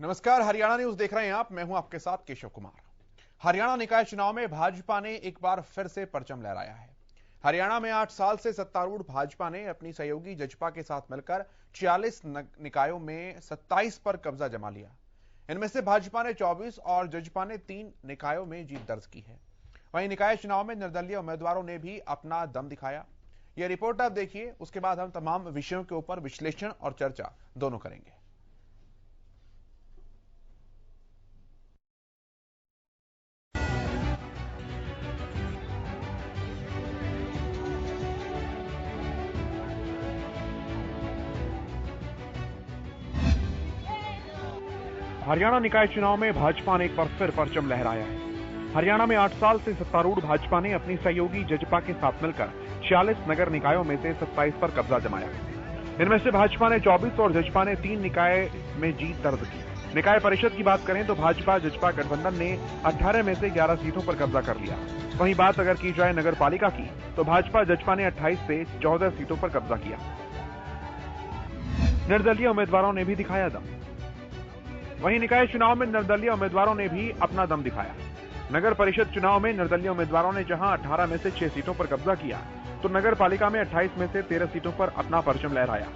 नमस्कार, हरियाणा न्यूज देख रहे हैं आप। मैं हूं आपके साथ केशव कुमार। हरियाणा निकाय चुनाव में भाजपा ने एक बार फिर से परचम लहराया है। हरियाणा में 8 साल से सत्तारूढ़ भाजपा ने अपनी सहयोगी जजपा के साथ मिलकर 46 निकायों में 27 पर कब्जा जमा लिया। इनमें से भाजपा ने 24 और जजपा ने 3 निकायों में जीत दर्ज की है। वहीं निकाय चुनाव में निर्दलीय उम्मीदवारों ने भी अपना दम दिखाया। यह रिपोर्ट आप देखिए, उसके बाद हम तमाम विषयों के ऊपर विश्लेषण और चर्चा दोनों करेंगे। हरियाणा निकाय चुनाव में भाजपा ने एक बार फिर परचम लहराया है। हरियाणा में 8 साल से सत्तारूढ़ भाजपा ने अपनी सहयोगी जजपा के साथ मिलकर 46 नगर निकायों में से 27 पर कब्जा जमाया। इनमें से भाजपा ने 24 और जजपा ने 3 निकाय में जीत दर्ज की। निकाय परिषद की बात करें तो भाजपा जजपा गठबंधन ने 18 में से 11 सीटों पर कब्जा कर लिया। वहीं बात अगर की जाए नगर पालिका की, तो भाजपा जजपा ने 28 से 14 सीटों पर कब्जा किया। निर्दलीय उम्मीदवारों ने भी दिखाया दम। वहीं निकाय चुनाव में निर्दलीय उम्मीदवारों ने भी अपना दम दिखाया। नगर परिषद चुनाव में निर्दलीय उम्मीदवारों ने जहां 18 में से 6 सीटों पर कब्जा किया, तो नगर पालिका में 28 में से 13 सीटों पर अपना परचम लहराया।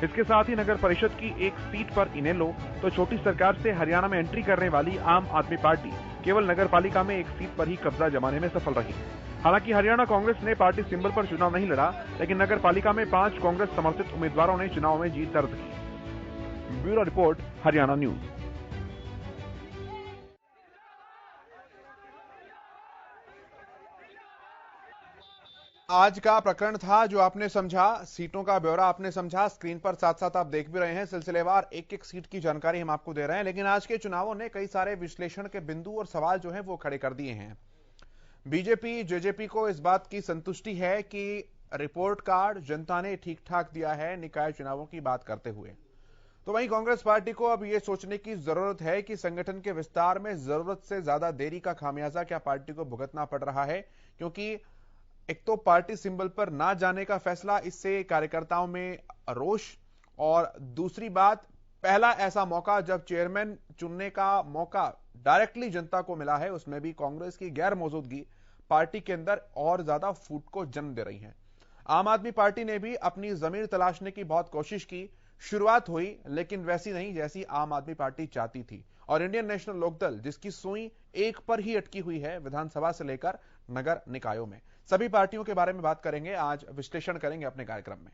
इसके साथ ही नगर परिषद की एक सीट पर इनेलो, तो छोटी सरकार से हरियाणा में एंट्री करने वाली आम आदमी पार्टी केवल नगर पालिका में एक सीट पर ही कब्जा जमाने में सफल रही। हालांकि हरियाणा कांग्रेस ने पार्टी सिंबल पर चुनाव नहीं लड़ा, लेकिन नगर पालिका में 5 कांग्रेस समर्थित उम्मीदवारों ने चुनाव में जीत दर्ज की। Bureau report, Haryana news. आज का प्रकरण था जो आपने समझा, सीटों का ब्यौरा आपने समझा। स्क्रीन पर साथ साथ आप देख भी रहे हैं, सिलसिलेवार एक एक सीट की जानकारी हम आपको दे रहे हैं। लेकिन आज के चुनावों ने कई सारे विश्लेषण के बिंदु और सवाल जो हैं वो खड़े कर दिए हैं। बीजेपी जेजेपी को इस बात की संतुष्टि है कि रिपोर्ट कार्ड जनता ने ठीक ठाक दिया है निकाय चुनावों की बात करते हुए। तो वहीं कांग्रेस पार्टी को अब यह सोचने की जरूरत है कि संगठन के विस्तार में जरूरत से ज्यादा देरी का खामियाजा क्या पार्टी को भुगतना पड़ रहा है, क्योंकि एक तो पार्टी सिंबल पर ना जाने का फैसला, इससे कार्यकर्ताओं में रोष, और दूसरी बात, पहला ऐसा मौका जब चेयरमैन चुनने का मौका डायरेक्टली जनता को मिला है, उसमें भी कांग्रेस की गैर मौजूदगी पार्टी के अंदर और ज्यादा फूट को जन्म दे रही है। आम आदमी पार्टी ने भी अपनी जमीर तलाशने की बहुत कोशिश की। शुरुआत हुई, लेकिन वैसी नहीं जैसी आम आदमी पार्टी चाहती थी। और इंडियन नेशनल लोकदल, जिसकी सुई एक पर ही अटकी हुई है विधानसभा से लेकर नगर निकायों में, सभी पार्टियों के बारे में बात करेंगे, आज विश्लेषण करेंगे अपने कार्यक्रम में।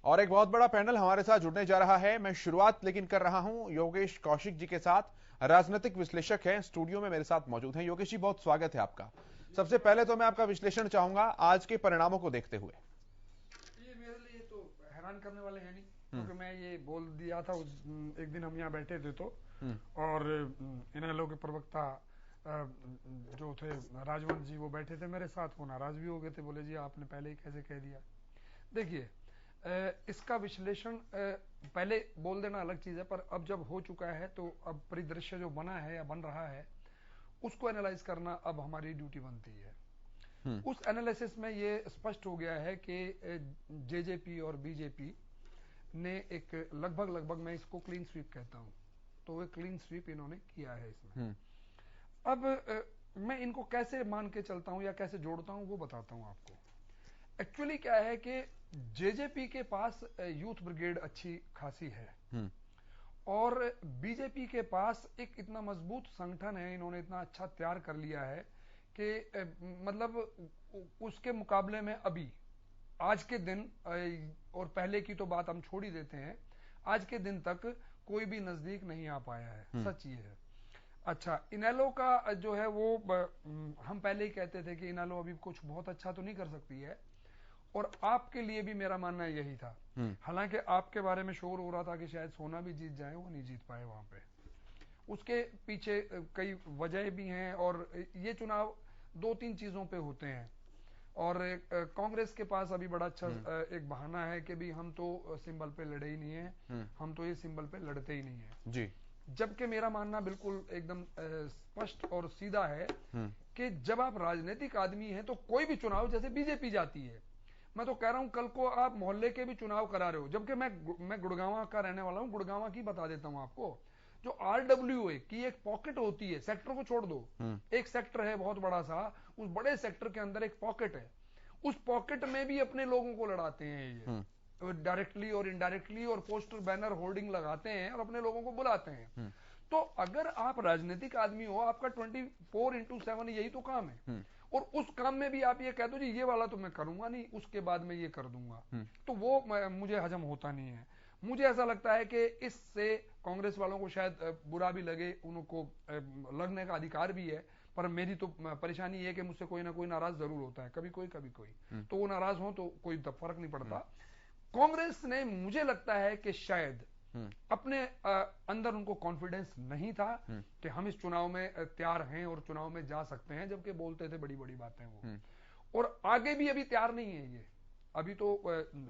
और एक बहुत बड़ा पैनल हमारे साथ जुड़ने जा रहा है। मैं शुरुआत लेकिन कर रहा हूं योगेश कौशिक जी के साथ, राजनीतिक विश्लेषक हैं, स्टूडियो में मेरे साथ मौजूद हैं। योगेश जी, बहुत स्वागत है आपका। सबसे पहले तो मैं आपका विश्लेषण चाहूंगा आज के परिणामों को देखते हुए। ये मेरे लिए तो हैरान करने वाले हैं नहीं, क्योंकि मैं ये बोल दिया था एक दिन हम यहाँ बैठे थे तो, और इनेलो के प्रवक्ता जो थे राजवंत जी, वो बैठे थे मेरे साथ, वो नाराज भी हो गए थे, बोले जी आपने पहले ही कैसे कह दिया। देखिए, इसका विश्लेषण पहले बोल देना अलग चीज है, पर अब जब हो चुका है तो अब परिदृश्य जो बना है या बन रहा है उसको एनालाइज करना अब हमारी ड्यूटी बनती है। उस एनालिसिस में ये स्पष्ट हो गया है कि जेजेपी और बीजेपी ने एक लगभग मैं इसको क्लीन स्वीप कहता हूं, तो वो क्लीन स्वीप इन्होंने किया है इसमें। अब मैं इनको कैसे मान के चलता हूं या कैसे जोड़ता हूं वो बताता हूं आपको। एक्चुअली क्या है कि जेजेपी के पास यूथ ब्रिगेड अच्छी खासी है, और बीजेपी के पास एक इतना मजबूत संगठन है, इन्होंने इतना अच्छा तैयार कर लिया है कि मतलब उसके मुकाबले में अभी आज के दिन, और पहले की तो बात हम छोड़ ही देते हैं, आज के दिन तक कोई भी नजदीक नहीं आ पाया है, सच ये है। अच्छा, इनेलो का जो है वो हम पहले ही कहते थे कि इनेलो अभी कुछ बहुत अच्छा तो नहीं कर सकती है, और आपके लिए भी मेरा मानना यही था। हालांकि आपके बारे में शोर हो रहा था कि शायद सोना भी जीत जाए, वो नहीं जीत पाए वहां पे। उसके पीछे कई वजह भी हैं, और ये चुनाव 2-3 चीजों पे होते हैं। और कांग्रेस के पास अभी बड़ा अच्छा एक बहाना है कि भी हम तो सिंबल पे लड़े ही नहीं है, हम तो ये सिंबल पे लड़ते ही नहीं है जी। जबकि मेरा मानना बिल्कुल एकदम स्पष्ट और सीधा है कि जब आप राजनीतिक आदमी हैं तो कोई भी चुनाव, जैसे बीजेपी जाती है, मैं तो कह रहा हूं कल को आप मोहल्ले के भी चुनाव करा रहे हो, जबकि मैं गुड़गांव का रहने वाला हूं, गुड़गांव की बता देता हूं आपको। जो आरडब्ल्यूए की एक पॉकेट होती है, सेक्टर को छोड़ दो, एक सेक्टर है बहुत बड़ा सा, उस बड़े सेक्टर के अंदर एक पॉकेट है, उस पॉकेट में भी अपने लोगों को लड़ाते हैं ये डायरेक्टली और इनडायरेक्टली, और पोस्टर बैनर होर्डिंग लगाते हैं और अपने लोगों को बुलाते हैं। तो अगर आप राजनीतिक आदमी हो, आपका 24/7 यही तो काम है, और उस काम में भी आप ये कह दो जी ये वाला तो मैं करूंगा नहीं, उसके बाद मैं ये कर दूंगा, तो वो मुझे हजम होता नहीं है। मुझे ऐसा लगता है कि इससे कांग्रेस वालों को शायद बुरा भी लगे, उनको लगने का अधिकार भी है, पर मेरी तो परेशानी ये है कि मुझसे कोई ना कोई नाराज जरूर होता है, कभी कोई कभी कोई, तो वो नाराज हो तो कोई फर्क नहीं पड़ता। कांग्रेस ने, मुझे लगता है कि शायद अपने अंदर उनको कॉन्फिडेंस नहीं था कि हम इस चुनाव में तैयार हैं और चुनाव में जा सकते हैं, जबकि बोलते थे बड़ी बड़ी बातें वो, और आगे भी अभी तैयार नहीं है ये। अभी तो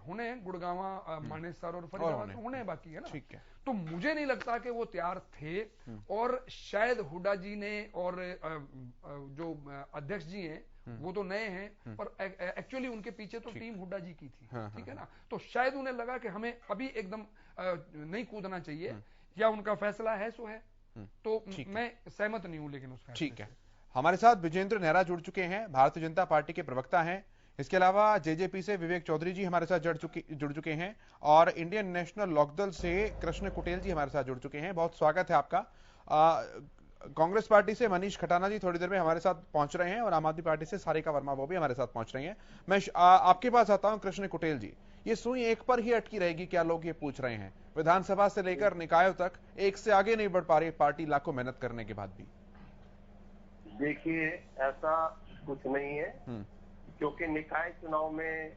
होने गुड़गांवा, मानेसर और फरीदाबाद तो होने बाकी है ना। ठीक है। तो मुझे नहीं लगता कि वो तैयार थे, और शायद हुड्डा जी ने और जो अध्यक्ष जी हैं वो तो नए हैं, पर एक्चुअली उनके पीछे तो टीम हुड्डा जी की थी, ठीक है ना। तो शायद उन्हें लगा कि हमें अभी एकदम नहीं कूदना चाहिए, या उनका फैसला है सो है, तो मैं सहमत नहीं हूं लेकिन उस फैसले। ठीक है। हमारे साथ विजेंद्र नेहरा जुड़ चुके हैं, भारतीय जनता पार्टी के प्रवक्ता हैं। इसके अलावा जेजेपी से विवेक चौधरी जी हमारे साथ जुड़ चुके हैं, और इंडियन नेशनल लोकदल से कृष्ण कुटेल जी हमारे साथ जुड़ चुके हैं। बहुत स्वागत है आपका। कांग्रेस पार्टी से मनीष खटाना जी थोड़ी देर में हमारे साथ पहुंच रहे हैं, और आम आदमी पार्टी से सारिका वर्मा वो भी हमारे साथ पहुंच रही हैं। मैं आपके पास आता हूं कृष्ण कुटेल जी। ये सुई एक पर ही अटकी रहेगी क्या, लोग ये पूछ रहे हैं। विधानसभा से लेकर निकायों तक एक से आगे नहीं बढ़ पा रही पार्टी, लाखों मेहनत करने के बाद भी। देखिए, ऐसा कुछ नहीं है, क्योंकि निकाय चुनाव में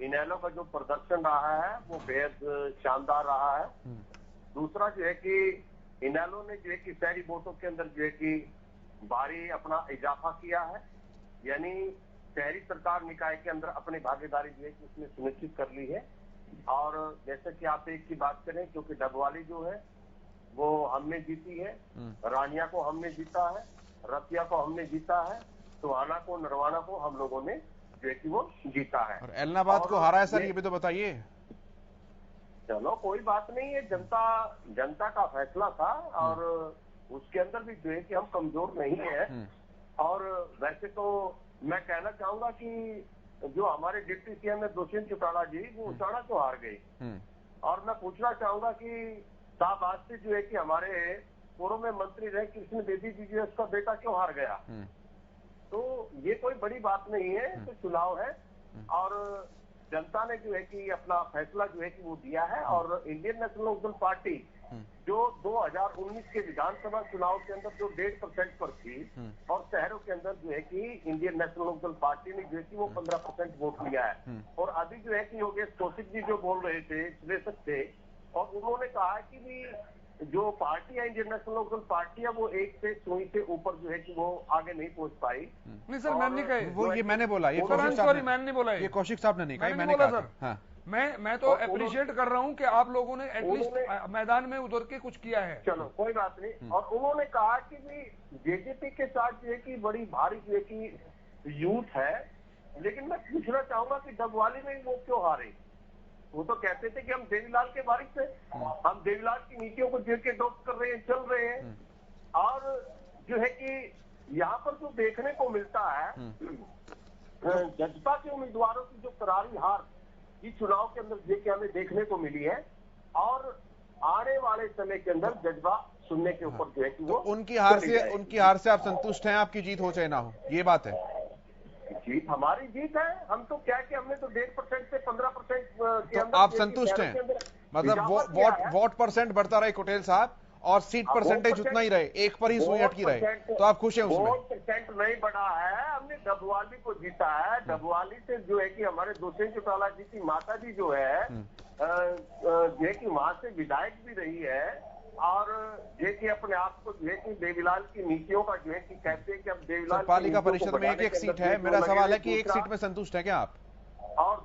इनेलो का जो प्रदर्शन रहा है वो बेहद शानदार रहा है। दूसरा जो है कि इनेलो ने जो है कि शहरी वोटों के अंदर जो है कि भारी अपना इजाफा किया है, यानी शहरी सरकार निकाय के अंदर अपनी भागीदारी जो है कि उसने सुनिश्चित कर ली है। और जैसे कि आप एक की बात करें, क्योंकि डबवाली जो है वो हमने जीती है, रानिया को हमने जीता है, रतिया को हमने जीता है, टोहाना को, नरवाना को हम लोगों ने जो है कि वो जीता है, और एलनाबाद को हारा है सर, ये भी तो बताइए। चलो कोई बात नहीं है, जनता का फैसला था, और उसके अंदर भी जो है कि हम कमजोर नहीं है। और वैसे तो मैं कहना चाहूंगा कि जो हमारे डिप्टी सीएम है दुष्यंत चौटाला जी, वो उचाड़ा क्यों हार गए। और मैं पूछना चाहूंगा कि शाहबाद से जो है कि हमारे पूर्व में मंत्री रहे कृष्ण बेदी जी जो उसका बेटा क्यों हार गया। तो ये कोई बड़ी बात नहीं है, तो चुनाव है, और जनता ने जो है कि अपना फैसला जो है कि वो दिया है। और इंडियन नेशनल लोकदल पार्टी जो 2019 के विधानसभा चुनाव के अंदर जो 1.5% पर थी, और शहरों के अंदर जो है कि इंडियन नेशनल लोकदल पार्टी ने जो है कि वो 15% वोट लिया है। और अभी जो है कि योगेश कौशिक जी जो बोल रहे थे, विश्लेषक थे, और उन्होंने कहा कि भी जो पार्टी है इंडियन नेशनल लोकदल पार्टी है वो एक से सुई से ऊपर जो है कि वो आगे नहीं पहुंच पाई। नहीं सर, मैंने नहीं कहा वो, ये मैंने बोला, ये कौशिक साहब ने, मैंने नहीं बोला, ये कौशिक साहब ने नहीं कहा, मैंने बोला कहा सर। हाँ। मैं तो अप्रिशिएट कर रहा हूं कि आप लोगों ने एटलीस्ट मैदान में उतर के कुछ किया है। चलो कोई बात नहीं। और उन्होंने कहा कि भी जेजेपी के साथ जो है कि बड़ी भारी जो है कि यूथ है, लेकिन मैं पूछना चाहूंगा कि डबवाली में वो क्यों हारे। वो तो कहते थे कि हम देवीलाल के बारिश से, हम देवीलाल की नीतियों को जो के अडॉप्ट कर रहे हैं, चल रहे हैं। और जो है कि यहाँ पर जो देखने को मिलता है, जजपा के उम्मीदवारों की जो करारी हार इस चुनाव के अंदर जो कि हमें देखने को मिली है, और आने वाले समय के अंदर जज्बा सुनने के ऊपर जो है कि वो तो उनकी हार से आप संतुष्ट हैं, आपकी जीत हो चाहे ना हो, ये बात है। जीत हमारी जीत है, हम तो क्या कि हमने तो 1.5% से 15% के अंदर, तो आप संतुष्ट हैं, मतलब वोट परसेंट बढ़ता रहे कुटेल साहब, और सीट परसेंटेज उतना ही रहे, 1 पर ही सुई अटकी रहे, तो आप खुश हैं उसमें? 2% नहीं बढ़ा है। हमने डबवाली को जीता है। डबवाली से जो है कि हमारे दुष्यंत चौटाला जी की माता जी जो है कि वहां से विधायक भी रही है, और ये कि अपने आप को जो है कि देवीलाल की नीतियों का जो है कि कहते हैं कि अब देवीलाल पालिका परिषद में एक सीट है। मेरा सवाल है कि एक सीट में संतुष्ट है क्या आप? और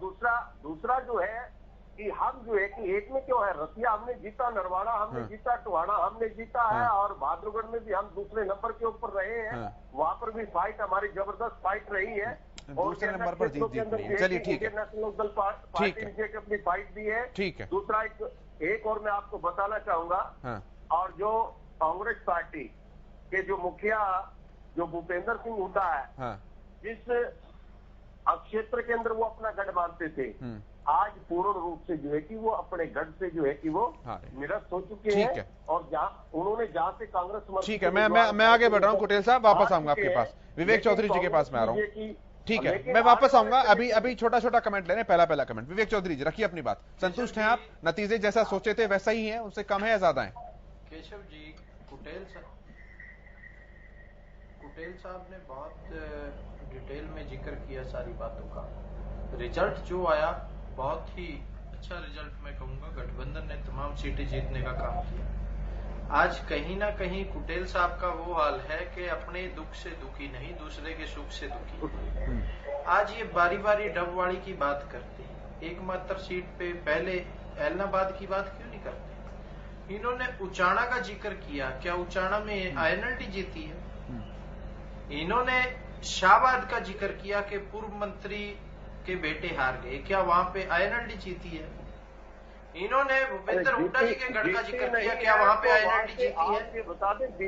दूसरा जो है कि हम जो है कि एक में क्यों है, रसिया हमने जीता, नरवाड़ा हमने जीता, टोहाना हमने जीता है, और बहादुरगढ़ में भी हम दूसरे नंबर के ऊपर रहे हैं। वहां पर भी फाइट हमारी जबरदस्त फाइट रही है, और दूसरे नंबर पर जीत है। चलिए ठीक है, नेशनल दल पार्टी ने अपनी फाइट दी है। ठीक है। दूसरा एक और मैं आपको बताना चाहूंगा, और जो कांग्रेस पार्टी के जो मुखिया जो भूपेंद्र सिंह हुड्डा है, जिस क्षेत्र के अंदर वो अपना गढ़ मानते थे, आज पूर्ण रूप से जो है कि वो अपने गढ़ से जो है कि वो निरस्त हो चुके हैं, और उन्होंने जहां से कांग्रेस। ठीक है, मैं आगे बढ़ रहा हूँ। कुटेल साहब वापस आऊंगा आपके पास, विवेक चौधरी जी के पास में आ रहा हूँ। ठीक है, मैं वापस आऊंगा। अभी छोटा कमेंट ले रहे हैं, पहला कमेंट। विवेक चौधरी जी रखिए अपनी बात। संतुष्ट हैं आप? नतीजे जैसा सोचे थे वैसा ही है, उससे कम है या ज्यादा है? केशव जी, कुटेल साहब ने बहुत डिटेल में जिक्र किया सारी बातों का। रिजल्ट जो आया बहुत ही अच्छा रिजल्ट मैं कहूंगा। गठबंधन ने तमाम सीटें जीतने का काम किया। आज कहीं ना कहीं कुटेल साहब का वो हाल है कि अपने दुख से दुखी नहीं, दूसरे के सुख से दुखी। आज ये बारी बारी डबवाली की बात करते हैं, एकमात्र सीट पे पहले एलनाबाद की बात क्यों नहीं करते? इन्होंने उचाना का जिक्र किया, क्या उचाना में आईएनएलडी जीती है? इन्होंने शाहबाद का जिक्र किया कि पूर्व मंत्री के बेटे हार गए, क्या वहां पे आईएनएलडी जीती है? इन्होंने भूपेंद्र हुड्डा जी के गढ़ का जिक्र किया, क्या वहां पे आईएनएलडी जीती है?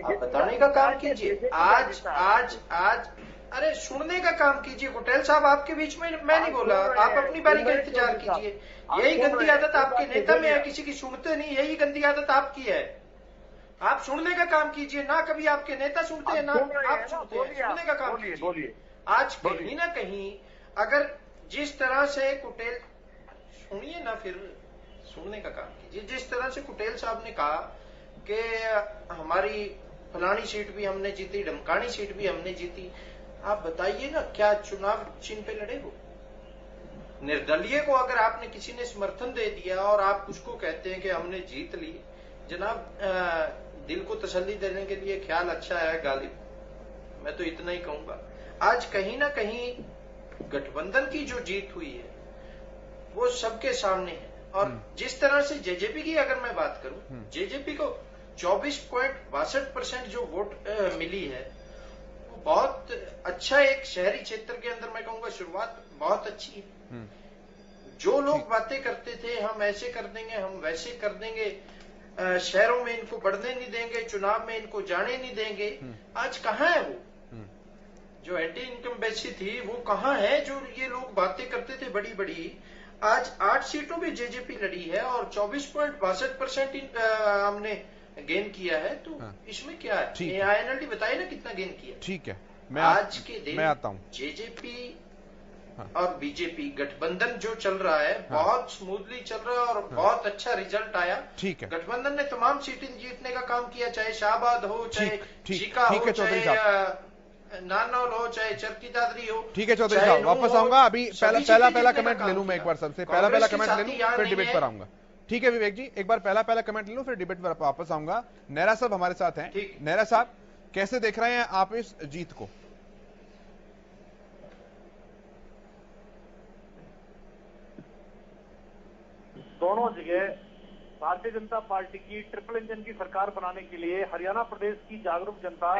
आप बताने का काम कीजिए। आज अरे सुनने का काम कीजिए। कुटेल साहब, आपके बीच में मैं नहीं बोला, आप अपनी बारी का इंतजार कीजिए। यही गंदी आदत आपके नेता में है, किसी की सुनते नहीं, यही गंदी आदत आपकी है। आप सुनने का काम कीजिए, ना कभी आपके नेता सुनते हैं ना आप सुनते हैं। सुनने का काम कीजिए। आज कहीं ना कहीं अगर जिस तरह से कुटेल, सुनिए ना, फिर सुनने का काम कीजिए। जिस तरह से कुटेल साहब ने कहा कि हमारी फलानी सीट भी हमने जीती, ढमकानी सीट भी हमने जीती, आप बताइए ना क्या चुनाव चिन्ह पे लड़े हो? निर्दलीय को अगर आपने किसी ने समर्थन दे दिया और आप उसको कहते हैं कि हमने जीत ली, जनाब दिल को तसल्ली देने के लिए ख्याल अच्छा है गालिब, मैं तो इतना ही कहूंगा। आज कहीं ना कहीं गठबंधन की जो जीत हुई है वो सबके सामने है। और जिस तरह से जेजेपी की अगर मैं बात करूं, जेजेपी को 24.62% जो वोट मिली है, वो बहुत अच्छा। एक शहरी क्षेत्र के अंदर मैं कहूंगा शुरुआत बहुत अच्छी है। जो लोग बातें करते थे हम ऐसे कर देंगे, हम वैसे कर देंगे, शहरों में इनको बढ़ने नहीं देंगे, चुनाव में इनको जाने नहीं देंगे, आज कहाँ है वो? जो एंटी इनकम्बेंसी थी वो कहाँ है? जो ये लोग बातें करते थे बड़ी बड़ी, आज 8 सीटों में जेजेपी लड़ी है और 24.62% हमने गेन किया है। तो इसमें क्या है? आईएनएलडी बताइए ना कितना गेन किया। ठीक है, आज के दिन मैं आता हूँ। जेजेपी और बीजेपी गठबंधन जो चल रहा है बहुत स्मूथली चल रहा है और बहुत अच्छा रिजल्ट आया। ठीक है, गठबंधन ने तमाम सीटें जीतने का काम किया, चाहे शाहबाद हो, चाहे चीका हो, चाहे नानौल हो, चाहे चरखी दादरी हो। ठीक है चौधरी साहब, वापस आऊंगा। अभी पहला कमेंट ले लूं मैं एक बार सबसे। पहला कमेंट ले लूं फिर डिबेट पर आऊंगा। ठीक है विवेक जी, एक बार पहला कमेंट ले लूं फिर डिबेट पर वापस आऊंगा। नेहरा साहब हमारे साथ हैं। नेहरा साहब, कैसे देख रहे हैं आप इस जीत को? दोनों जगह भारतीय जनता पार्टी की ट्रिपल इंजन की सरकार बनाने के लिए हरियाणा प्रदेश की जागरूक जनता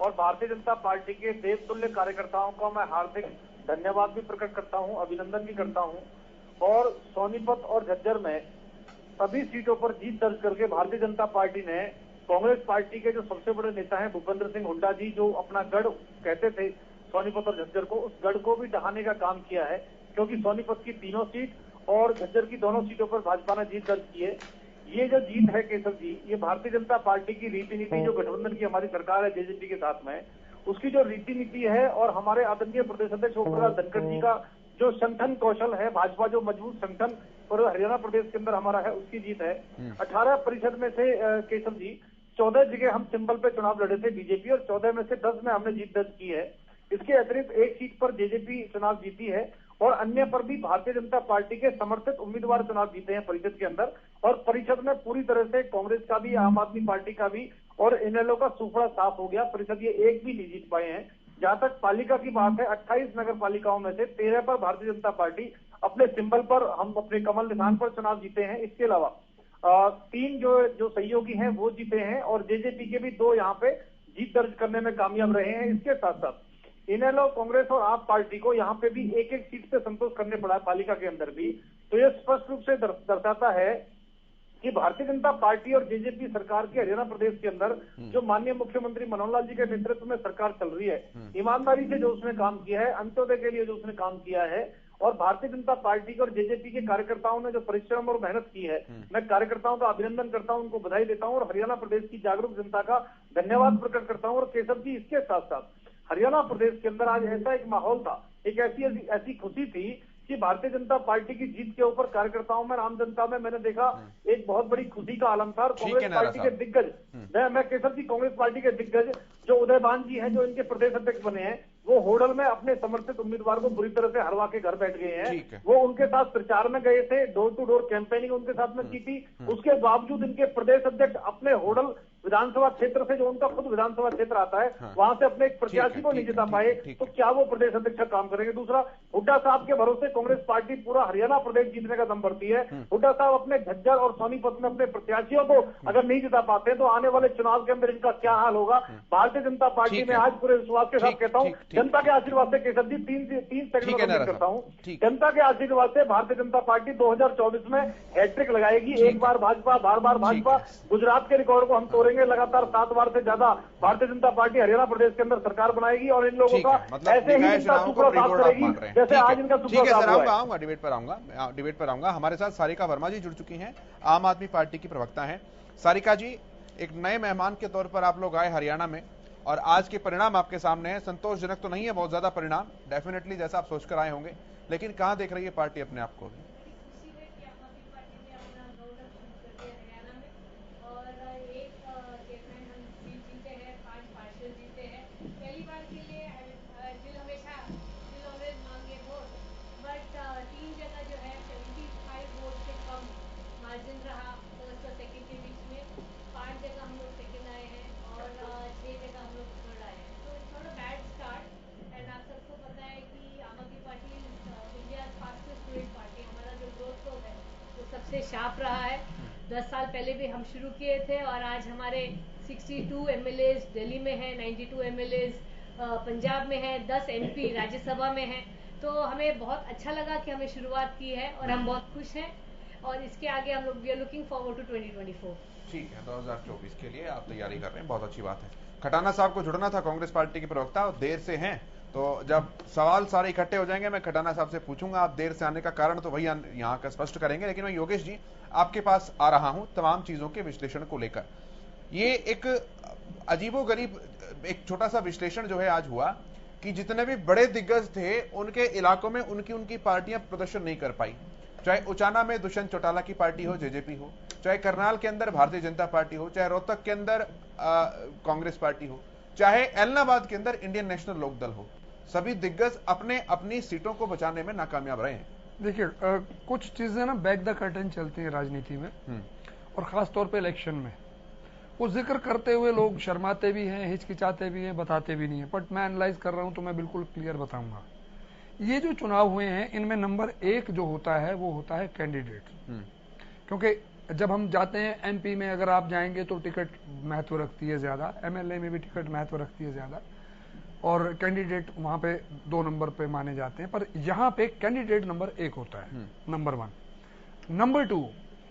और भारतीय जनता पार्टी के देवतुल्य कार्यकर्ताओं का मैं हार्दिक धन्यवाद भी प्रकट करता हूं, अभिनंदन भी करता हूं। और सोनीपत और झज्जर में सभी सीटों पर जीत दर्ज करके भारतीय जनता पार्टी ने कांग्रेस पार्टी के जो सबसे बड़े नेता हैं भूपेंद्र सिंह हुड्डा जी, जो अपना गढ़ कहते थे सोनीपत और झज्जर को, उस गढ़ को भी ढहाने का काम किया है। क्योंकि सोनीपत की तीनों सीट और झज्जर की दोनों सीटों पर भाजपा ने जीत दर्ज की है। ये जो जीत है केशव जी, ये भारतीय जनता पार्टी की रीति नीति, जो गठबंधन की हमारी सरकार है जेजेपी के साथ में, उसकी जो रीति नीति है और हमारे आदरणीय प्रदेश अध्यक्ष ओम प्रकाश धनखड़ जी का जो संगठन कौशल है, भाजपा जो मजबूत संगठन और हरियाणा प्रदेश के अंदर हमारा है, उसकी जीत है। 18 परिषद में से केशव जी 14 जगह हम सिंबल पे चुनाव लड़े थे बीजेपी, और 14 में से 10 में हमने जीत दर्ज की है। इसके अतिरिक्त एक सीट पर जेजेपी चुनाव जीती है और अन्य पर भी भारतीय जनता पार्टी के समर्थित उम्मीदवार चुनाव जीते हैं परिषद के अंदर। और परिषद में पूरी तरह से कांग्रेस का भी, आम आदमी पार्टी का भी और इनेलो का सूखड़ा साफ हो गया। परिषद ये एक भी नहीं जीत पाए हैं। जहां तक पालिका की बात है, 28 नगर पालिकाओं में से 13 पर भारतीय जनता पार्टी अपने सिंबल पर, हम अपने कमल निशान पर चुनाव जीते हैं। इसके अलावा 3 जो सहयोगी हैं वो जीते हैं और जेजेपी के भी 2 यहाँ पे जीत दर्ज करने में कामयाब रहे हैं। इसके साथ साथ इनेलो, कांग्रेस और आप पार्टी को यहाँ पे भी एक एक सीट से संतोष करने पड़ा है पालिका के अंदर भी। तो ये स्पष्ट रूप से दर्शाता है कि भारतीय जनता पार्टी और जेजेपी सरकार के हरियाणा प्रदेश के अंदर जो माननीय मुख्यमंत्री मनोहर लाल जी के नेतृत्व में सरकार चल रही है, ईमानदारी से जो उसने काम किया है, अंत्योदय के लिए जो उसने काम किया है, और भारतीय जनता पार्टी के और जेजेपी के कार्यकर्ताओं ने जो परिश्रम और मेहनत की है, मैं कार्यकर्ताओं का अभिनंदन करता हूं, उनको बधाई देता हूं और हरियाणा प्रदेश की जागरूक जनता का धन्यवाद प्रकट करता हूं। और केशव जी, इसके साथ साथ हरियाणा प्रदेश के अंदर आज ऐसा एक माहौल था, एक ऐसी खुशी थी कि भारतीय जनता पार्टी की जीत के ऊपर कार्यकर्ताओं में, आम जनता में मैंने देखा एक बहुत बड़ी खुशी का आलम था। कांग्रेस पार्टी के दिग्गज, मैं केशव जी, कांग्रेस पार्टी के दिग्गज जो उदयभान जी हैं, जो इनके प्रदेश अध्यक्ष बने हैं, वो होडल में अपने समर्थित उम्मीदवार को बुरी तरह से हरवा के घर बैठ गए हैं। वो उनके साथ प्रचार में गए थे, डोर टू डोर कैंपेनिंग उनके साथ में की थी। उसके बावजूद इनके प्रदेश अध्यक्ष अपने होडल विधानसभा क्षेत्र से, जो उनका खुद विधानसभा क्षेत्र आता है, वहां से अपने एक प्रत्याशी को नहीं जिता पाए, तो क्या वो प्रदेश अध्यक्ष का काम करेंगे? दूसरा, हुड्डा साहब के भरोसे कांग्रेस पार्टी पूरा हरियाणा प्रदेश जीतने का दम भरती है। हुड्डा साहब अपने झज्जर और सोनीपत में अपने प्रत्याशियों को अगर नहीं जिता पाते तो आने वाले चुनाव के अंदर इनका क्या हाल होगा? भारतीय जनता पार्टी में आज पूरे विश्वास के साथ कहता हूँ, जनता के आशीर्वाद से, केशव जी, 3 सेकंड में करता हूँ, जनता के आशीर्वाद से भारतीय जनता पार्टी 2024 में हैट्रिक लगाएगी। एक बार भाजपा, बार बार भाजपा। गुजरात के रिकॉर्ड को हम तोड़ेंगे, लगातार 7 बार से ज्यादा भारतीय जनता पार्टी हरियाणा प्रदेश के अंदर सरकार बनाएगी और इन लोगों का ऐसे ही इनका सूखड़ा साफ करेगी जैसे आज इनका सूखड़ा साफ हुआ है। आऊंगा डिबेट पर आऊंगा। हमारे साथ सारिका वर्मा जी जुड़ चुकी हैं, आम आदमी पार्टी की प्रवक्ता हैं। सारिका जी, एक नए मेहमान के तौर पर आप लोग आए हरियाणा में और आज के परिणाम आपके सामने हैं। संतोषजनक तो नहीं है बहुत ज्यादा परिणाम, डेफिनेटली जैसा आप सोचकर आए होंगे, लेकिन कहां देख रही है पार्टी अपने आप को? शार्प रहा है। 10 साल पहले भी हम शुरू किए थे और आज हमारे 62 एमएलएज दिल्ली में हैं, 92 एमएलएज पंजाब में हैं, 10 एमपी राज्यसभा में हैं। तो हमें बहुत अच्छा लगा कि हमें शुरुआत की है और हम बहुत खुश हैं और इसके आगे हम लोग we are looking forward to 2024। ठीक है, 2024 के लिए आप तैयारी कर रहे हैं, बहुत अच्छी बात है। खटाना साहब को जुड़ना था, कांग्रेस पार्टी के प्रवक्ता, देर से हैं, तो जब सवाल सारे इकट्ठे हो जाएंगे मैं खटाना साहब से पूछूंगा। आप देर से आने का कारण तो वही यहाँ का स्पष्ट करेंगे, लेकिन मैं योगेश जी आपके पास आ रहा हूं तमाम चीजों के विश्लेषण को लेकर। ये एक अजीबोगरीब एक छोटा सा विश्लेषण जो है आज हुआ कि जितने भी बड़े दिग्गज थे उनके इलाकों में उनकी पार्टियां प्रदर्शन नहीं कर पाई। चाहे उचाना में दुष्यंत चौटाला की पार्टी हो, जेजेपी हो, चाहे करनाल के अंदर भारतीय जनता पार्टी हो, चाहे रोहतक के अंदर कांग्रेस पार्टी हो, चाहे एलनाबाद के अंदर इंडियन नेशनल लोकदल हो, सभी दिग्गज अपने अपनी सीटों को बचाने में नाकामयाब रहे हैं। देखिए, कुछ चीजें ना बैक द कर्टन चलती हैं राजनीति में और खास तौर पे इलेक्शन में। वो जिक्र करते हुए लोग शर्माते भी हैं, हिचकिचाते भी हैं, बताते भी नहीं है। बट मैं एनालाइज कर रहा हूं तो मैं बिल्कुल क्लियर बताऊंगा। ये जो चुनाव हुए हैं इनमें नंबर 1 जो होता है वो होता है कैंडिडेट। क्योंकि जब हम जाते हैं एमपी में, अगर आप जाएंगे तो टिकट महत्व रखती है ज्यादा, एमएलए में भी टिकट महत्व रखती है ज्यादा, और कैंडिडेट वहां पे 2 नंबर पे माने जाते हैं। पर यहाँ पे कैंडिडेट नंबर 1 होता है, नंबर 1। नंबर 2,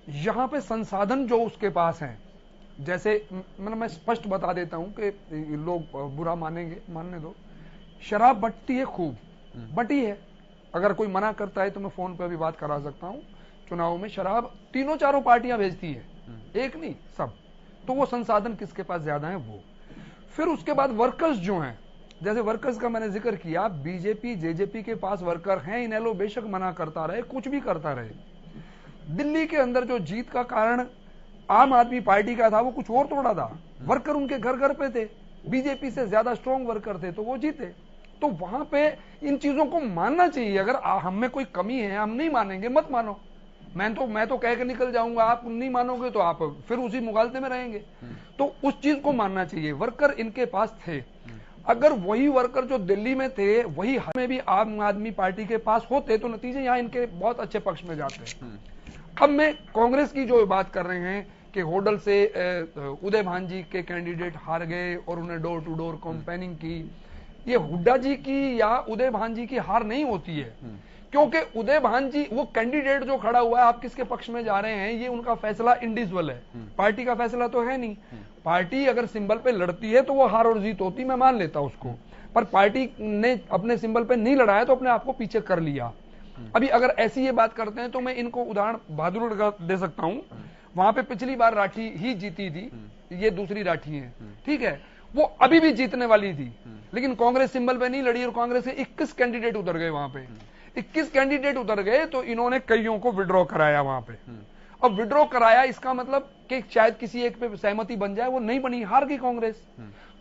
यहाँ पे संसाधन जो उसके पास हैं, जैसे मतलब मैं स्पष्ट बता देता हूं कि लोग बुरा मानेंगे, मानने दो, शराब बटती है, खूब बटी है। अगर कोई मना करता है तो मैं फोन पे भी बात करा सकता हूं। चुनाव में शराब 3-4 पार्टियां भेजती है, एक नहीं, सब। तो वो संसाधन किसके पास ज्यादा है वो। फिर उसके बाद वर्कर्स जो हैं, जैसे वर्कर्स का मैंने जिक्र किया, बीजेपी जेजेपी के पास वर्कर हैं। इनेलो बेशक मना करता रहे, कुछ भी करता रहे। दिल्ली के अंदर जो जीत का कारण आम आदमी पार्टी का था वो कुछ और तोड़ा था, वर्कर उनके घर घर पे थे, बीजेपी से ज्यादा स्ट्रॉन्ग वर्कर थे, तो वो जीते। तो वहां पे इन चीजों को मानना चाहिए। अगर हम में कोई कमी है, हम नहीं मानेंगे, मत मानो। मैं तो कह के निकल जाऊंगा, आप नहीं मानोगे तो आप फिर उसी मुगालते में रहेंगे। तो उस चीज को मानना चाहिए। वर्कर इनके पास थे, अगर वही वर्कर जो दिल्ली में थे वही हमें भी आम आदमी पार्टी के पास होते तो नतीजे यहां इनके बहुत अच्छे पक्ष में जाते। अब मैं कांग्रेस की जो बात कर रहे हैं कि होडल से उदय भान जी के कैंडिडेट हार गए और उन्हें डोर टू डोर कैंपेनिंग की, ये हुड्डा जी की या उदय भान जी की हार नहीं होती है, क्योंकि उदय भान जी वो कैंडिडेट जो खड़ा हुआ है, आप किसके पक्ष में जा रहे हैं, ये उनका फैसला इंडिविजुअल है, पार्टी का फैसला तो है नहीं। पार्टी अगर सिंबल पे लड़ती है तो वो हार और जीत होती, मैं मान लेता उसको, पर पार्टी ने अपने सिंबल पे नहीं लड़ाया तो अपने आप को पीछे कर लिया। अभी अगर ऐसी ये बात करते हैं तो मैं इनको उदाहरण बहादुर का दे सकता हूं। वहां पे पिछली बार राठी ही जीती थी, ये दूसरी राठी है, ठीक है, वो अभी भी जीतने वाली थी, लेकिन कांग्रेस सिंबल पे नहीं लड़ी और कांग्रेस के 21 कैंडिडेट उतर गए। वहां पे 21 कैंडिडेट उतर गए तो इन्होंने कईयों को विड्रॉ कराया वहां पे। अब विड्रॉ कराया इसका मतलब कि शायद किसी एक पे सहमति बन जाए, वो नहीं बनी, हार गई कांग्रेस।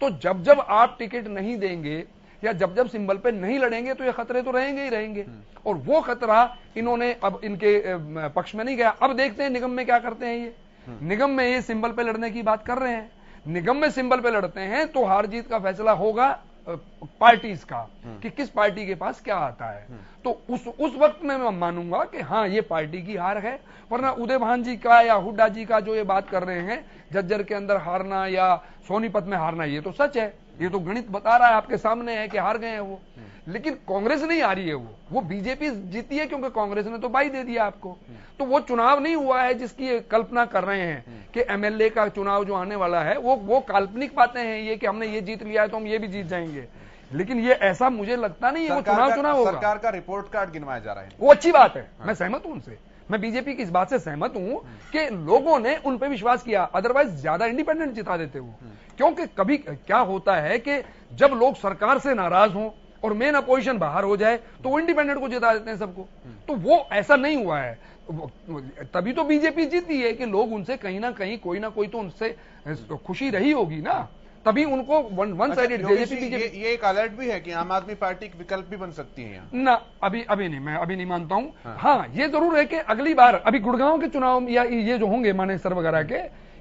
तो जब जब आप टिकट नहीं देंगे या जब जब सिंबल पे नहीं लड़ेंगे तो ये खतरे तो रहेंगे ही रहेंगे, और वो खतरा इन्होंने अब इनके पक्ष में नहीं गया। अब देखते हैं निगम में क्या करते हैं। ये निगम में ये सिंबल पे लड़ने की बात कर रहे हैं, निगम में सिंबल पे लड़ते हैं तो हार जीत का फैसला होगा पार्टीज का कि किस पार्टी के पास क्या आता है। तो उस वक्त में मैं मानूंगा कि हाँ ये पार्टी की हार है, वरना उदय भान जी का या हुड्डा जी का जो ये बात कर रहे हैं झज्जर के अंदर हारना या सोनीपत में हारना, ये तो सच है, ये तो गणित बता रहा है, आपके सामने है कि हार गए हैं वो। लेकिन कांग्रेस नहीं हारी है, वो बीजेपी जीती है क्योंकि कांग्रेस ने तो बाई दे दिया आपको। तो वो चुनाव नहीं हुआ है जिसकी कल्पना कर रहे हैं कि एमएलए का चुनाव जो आने वाला है वो काल्पनिक बातें हैं, ये कि हमने ये जीत लिया है तो हम ये भी जीत जाएंगे, लेकिन ये ऐसा मुझे लगता नहीं है। वो चुनाव होगा, सरकार का रिपोर्ट कार्ड गिनवाया जा रहा है, वो अच्छी बात है, मैं सहमत हूं उनसे, मैं बीजेपी की इस बात से सहमत हूं कि लोगों ने उन पे विश्वास किया, अदरवाइज ज्यादा इंडिपेंडेंट जिता देते वो। क्योंकि कभी क्या होता है कि जब लोग सरकार से नाराज हों और मेन अपोजिशन बाहर हो जाए तो वो इंडिपेंडेंट को जिता देते हैं सबको, तो वो ऐसा नहीं हुआ है। तभी तो बीजेपी जीती है कि लोग उनसे कहीं ना कहीं कोई ना कोई तो उनसे खुशी रही होगी ना, तभी उनको वन साइडेड बीजेपी। ये एक अलर्ट भी है कि आम आदमी पार्टी एक विकल्प भी बन सकती है ना, अभी नहीं, मैं अभी नहीं मानता हूं। हाँ ये जरूर है कि अगली बार अभी गुड़गांव के चुनाव या ये जो होंगे मानेसर वगैरह के,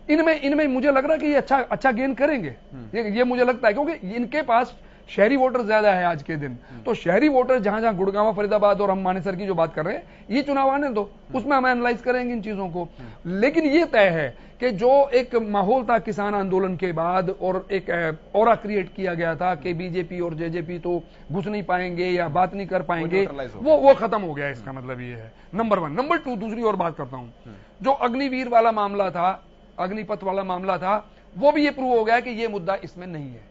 इनमें मुझे लग रहा है कि ये अच्छा गेन करेंगे, ये मुझे लगता है, क्योंकि इनके पास शहरी वोटर ज्यादा है आज के दिन। तो शहरी वोटर जहां गुड़गांव, फरीदाबाद और हम मानेसर की जो बात कर रहे हैं, ये चुनाव आने दो, उसमें हम एनालाइज करेंगे इन चीजों को। लेकिन ये तय है कि जो एक माहौल था किसान आंदोलन के बाद और एक ऑरा क्रिएट किया गया था कि बीजेपी और जेजेपी तो घुस नहीं पाएंगे या बात नहीं कर पाएंगे, वो खत्म हो गया। इसका मतलब ये है, नंबर 1। नंबर 2, दूसरी और बात करता हूं, जो अग्निवीर वाला मामला था, अग्निपथ वाला मामला था, वो भी ये प्रूव हो गया कि ये मुद्दा इसमें नहीं है,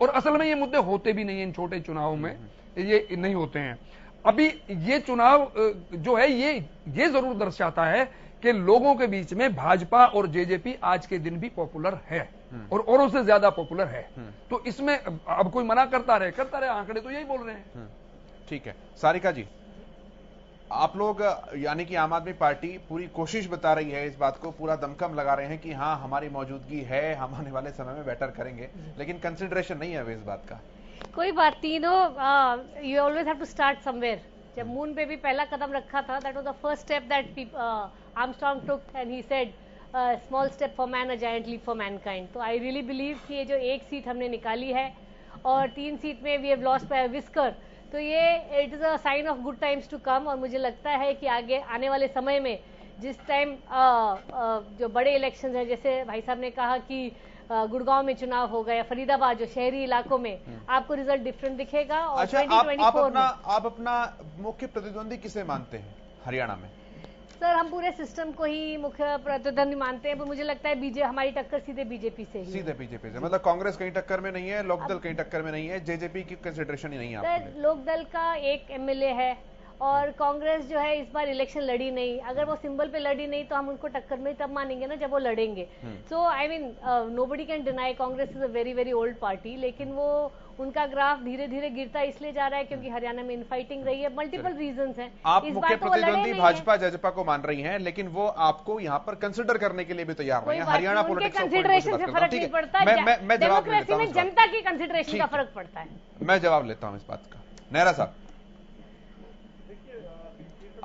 और असल में ये मुद्दे होते भी नहीं है इन छोटे चुनावों में, ये नहीं होते हैं। अभी ये चुनाव जो है ये जरूर दर्शाता है कि लोगों के बीच में भाजपा और जेजेपी आज के दिन भी पॉपुलर है और औरों से ज्यादा पॉपुलर है। तो इसमें अब कोई मना करता रहे, आंकड़े तो यही बोल रहे हैं। ठीक है सारिका जी, आप लोग यानी कि आम आदमी पार्टी पूरी कोशिश बता रही है, इस बात को पूरा दमखम लगा रहे हैं कि हाँ हमारी मौजूदगी है, हम आने वाले समय में बेटर करेंगे, लेकिन कंसिडरेशन नहीं है अभी इस बात का। कोई बात नहीं, you always have to start somewhere. जब मून पे भी पहला कदम रखा था, that was the first step that Armstrong took and he said small step for man, a giant leap for mankind. तो आई रियली बिलीव कि ये जो एक सीट हमने निकाली है और 3 सीट में we have lost by whisker, तो ये it is a sign of good times to come. और मुझे लगता है कि आगे आने वाले समय में जिस टाइम जो बड़े इलेक्शन हैं, जैसे भाई साहब ने कहा कि गुड़गांव में चुनाव होगा या फरीदाबाद जो शहरी इलाकों में, आपको रिजल्ट डिफरेंट दिखेगा। और अच्छा, 2024 आप अपना मुख्य प्रतिद्वंदी किसे मानते हैं हरियाणा में? सर हम पूरे सिस्टम को ही मुख्य प्रतिद्वंदी मानते हैं, पर मुझे लगता है हमारी टक्कर सीधे बीजेपी से ही, सीधे बीजेपी से। मतलब कांग्रेस कहीं टक्कर में नहीं है, लोकदल कहीं टक्कर में नहीं है, जेजेपी की कंसिडरेशन ही नहीं है? सर लोकदल का एक एमएलए है और कांग्रेस जो है इस बार इलेक्शन लड़ी नहीं। अगर वो सिंबल पे लड़ी नहीं तो हम उनको टक्कर में तब मानेंगे ना जब वो लड़ेंगे। So I mean nobody can deny Congress is a very very old party, लेकिन वो उनका ग्राफ धीरे धीरे गिरता इसलिए जा रहा है क्योंकि हरियाणा में इनफाइटिंग रही है। मल्टीपल रीजंस हैं। आप इस मुख्य बार तो वो लड़े प्रतिद्वंदी नहीं भाजपा जजपा को मान रही हैं, लेकिन वो आपको यहाँ पर कंसिडर करने के लिए भी तैयार नहीं है। हरियाणा पॉलिटिक्स कंसिडरेशन से फर्क नहीं पड़ता। मैं जवाब लेता डेमोक्रेसी में जनता की कंसिडरेशन का फर्क पड़ता है। मैं जवाब लेता हूं इस बात का। नेहरा साहब